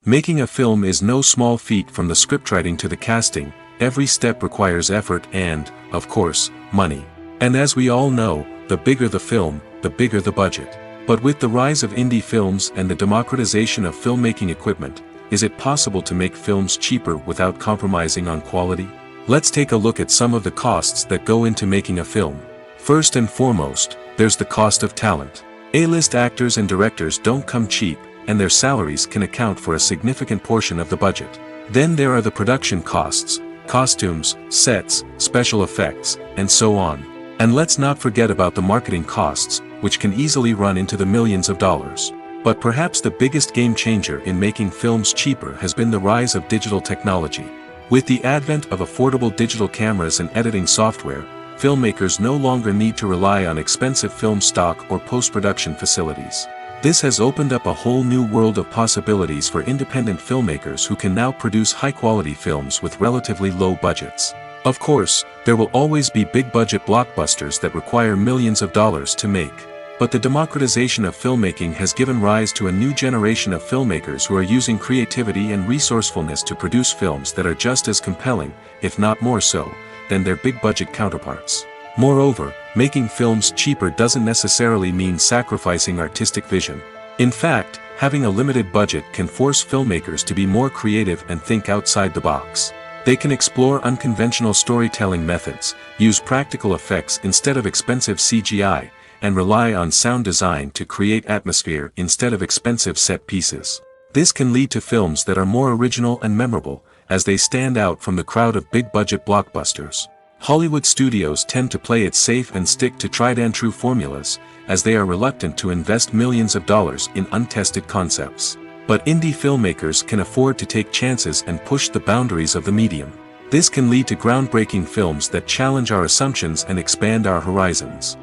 Making a film is no small feat. From the scriptwriting to the casting, every step requires effort and, of course, money. And as we all know, the bigger the film, the bigger the budget. But with the rise of indie films and the democratization of filmmaking equipment, is it possible to make films cheaper without compromising on quality? Let's take a look at some of the costs that go into making a film. First and foremost, there's the cost of talent. A-list actors and directors don't come cheap, and their salaries can account for a significant portion of the budget. Then there are the production costs, costumes, sets, special effects, and so on. And let's not forget about the marketing costs, which can easily run into the millions of dollars. But perhaps the biggest game changer in making films cheaper has been the rise of digital technology. With the advent of affordable digital cameras and editing software, filmmakers no longer need to rely on expensive film stock or post-production facilities. This has opened up a whole new world of possibilities for independent filmmakers who can now produce high-quality films with relatively low budgets. Of course, there will always be big-budget blockbusters that require millions of dollars to make. But the democratization of filmmaking has given rise to a new generation of filmmakers who are using creativity and resourcefulness to produce films that are just as compelling, if not more so, than their big-budget counterparts. Moreover, making films cheaper doesn't necessarily mean sacrificing artistic vision. In fact, having a limited budget can force filmmakers to be more creative and think outside the box. They can explore unconventional storytelling methods, use practical effects instead of expensive CGI, and rely on sound design to create atmosphere instead of expensive set pieces. This can lead to films that are more original and memorable, as they stand out from the crowd of big-budget blockbusters. Hollywood studios tend to play it safe and stick to tried-and-true formulas, as they are reluctant to invest millions of dollars in untested concepts. But indie filmmakers can afford to take chances and push the boundaries of the medium. This can lead to groundbreaking films that challenge our assumptions and expand our horizons.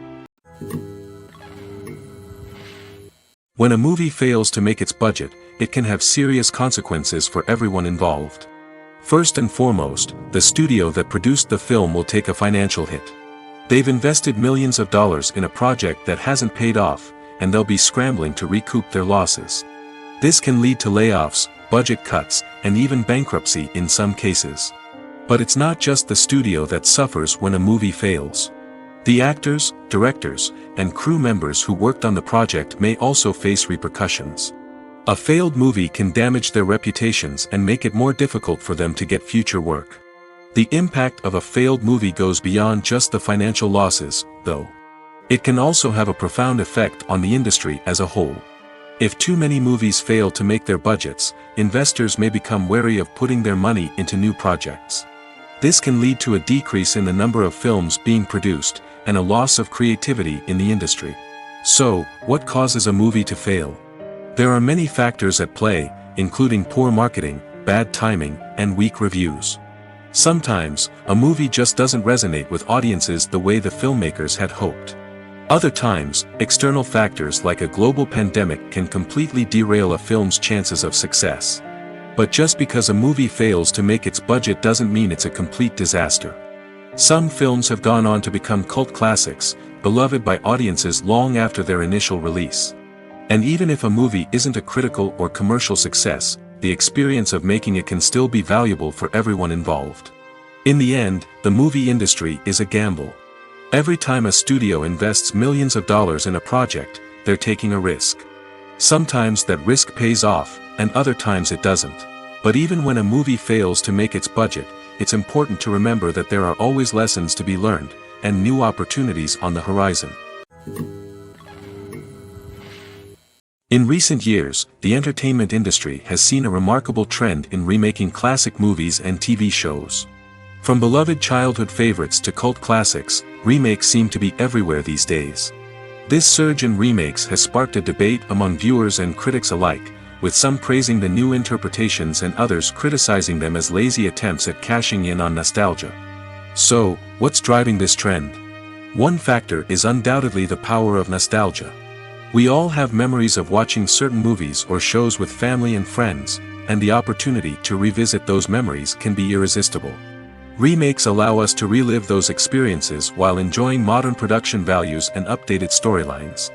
When a movie fails to make its budget, it can have serious consequences for everyone involved. First and foremost, the studio that produced the film will take a financial hit. They've invested millions of dollars in a project that hasn't paid off, and they'll be scrambling to recoup their losses. This can lead to layoffs, budget cuts, and even bankruptcy in some cases. But it's not just the studio that suffers when a movie fails. The actors, directors, and crew members who worked on the project may also face repercussions. A failed movie can damage their reputations and make it more difficult for them to get future work. The impact of a failed movie goes beyond just the financial losses, though. It can also have a profound effect on the industry as a whole. If too many movies fail to make their budgets, investors may become wary of putting their money into new projects. This can lead to a decrease in the number of films being produced, and a loss of creativity in the industry. So, what causes a movie to fail? There are many factors at play, including poor marketing, bad timing, and weak reviews. Sometimes, a movie just doesn't resonate with audiences the way the filmmakers had hoped. Other times, external factors like a global pandemic can completely derail a film's chances of success. But just because a movie fails to make its budget doesn't mean it's a complete disaster. Some films have gone on to become cult classics, beloved by audiences long after their initial release. And even if a movie isn't a critical or commercial success, the experience of making it can still be valuable for everyone involved. In the end, the movie industry is a gamble. Every time a studio invests millions of dollars in a project, they're taking a risk. Sometimes that risk pays off, and other times it doesn't. But even when a movie fails to make its budget, it's important to remember that there are always lessons to be learned, and new opportunities on the horizon. In recent years, the entertainment industry has seen a remarkable trend in remaking classic movies and TV shows. From beloved childhood favorites to cult classics, remakes seem to be everywhere these days. This surge in remakes has sparked a debate among viewers and critics alike, with some praising the new interpretations and others criticizing them as lazy attempts at cashing in on nostalgia. So, what's driving this trend? One factor is undoubtedly the power of nostalgia. We all have memories of watching certain movies or shows with family and friends, and the opportunity to revisit those memories can be irresistible. Remakes allow us to relive those experiences while enjoying modern production values and updated storylines.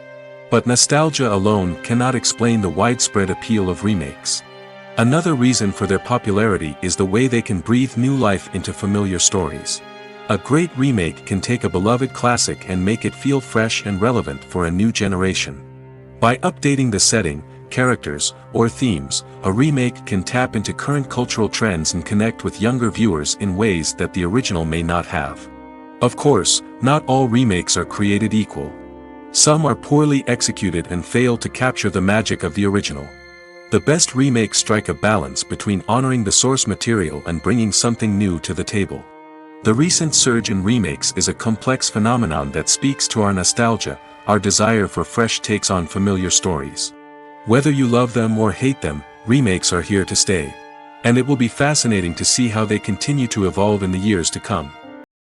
But nostalgia alone cannot explain the widespread appeal of remakes. Another reason for their popularity is the way they can breathe new life into familiar stories. A great remake can take a beloved classic and make it feel fresh and relevant for a new generation. By updating the setting, characters, or themes, a remake can tap into current cultural trends and connect with younger viewers in ways that the original may not have. Of course, not all remakes are created equal. Some are poorly executed and fail to capture the magic of the original. The best remakes strike a balance between honoring the source material and bringing something new to the table. The recent surge in remakes is a complex phenomenon that speaks to our nostalgia, our desire for fresh takes on familiar stories. Whether you love them or hate them, remakes are here to stay. And it will be fascinating to see how they continue to evolve in the years to come.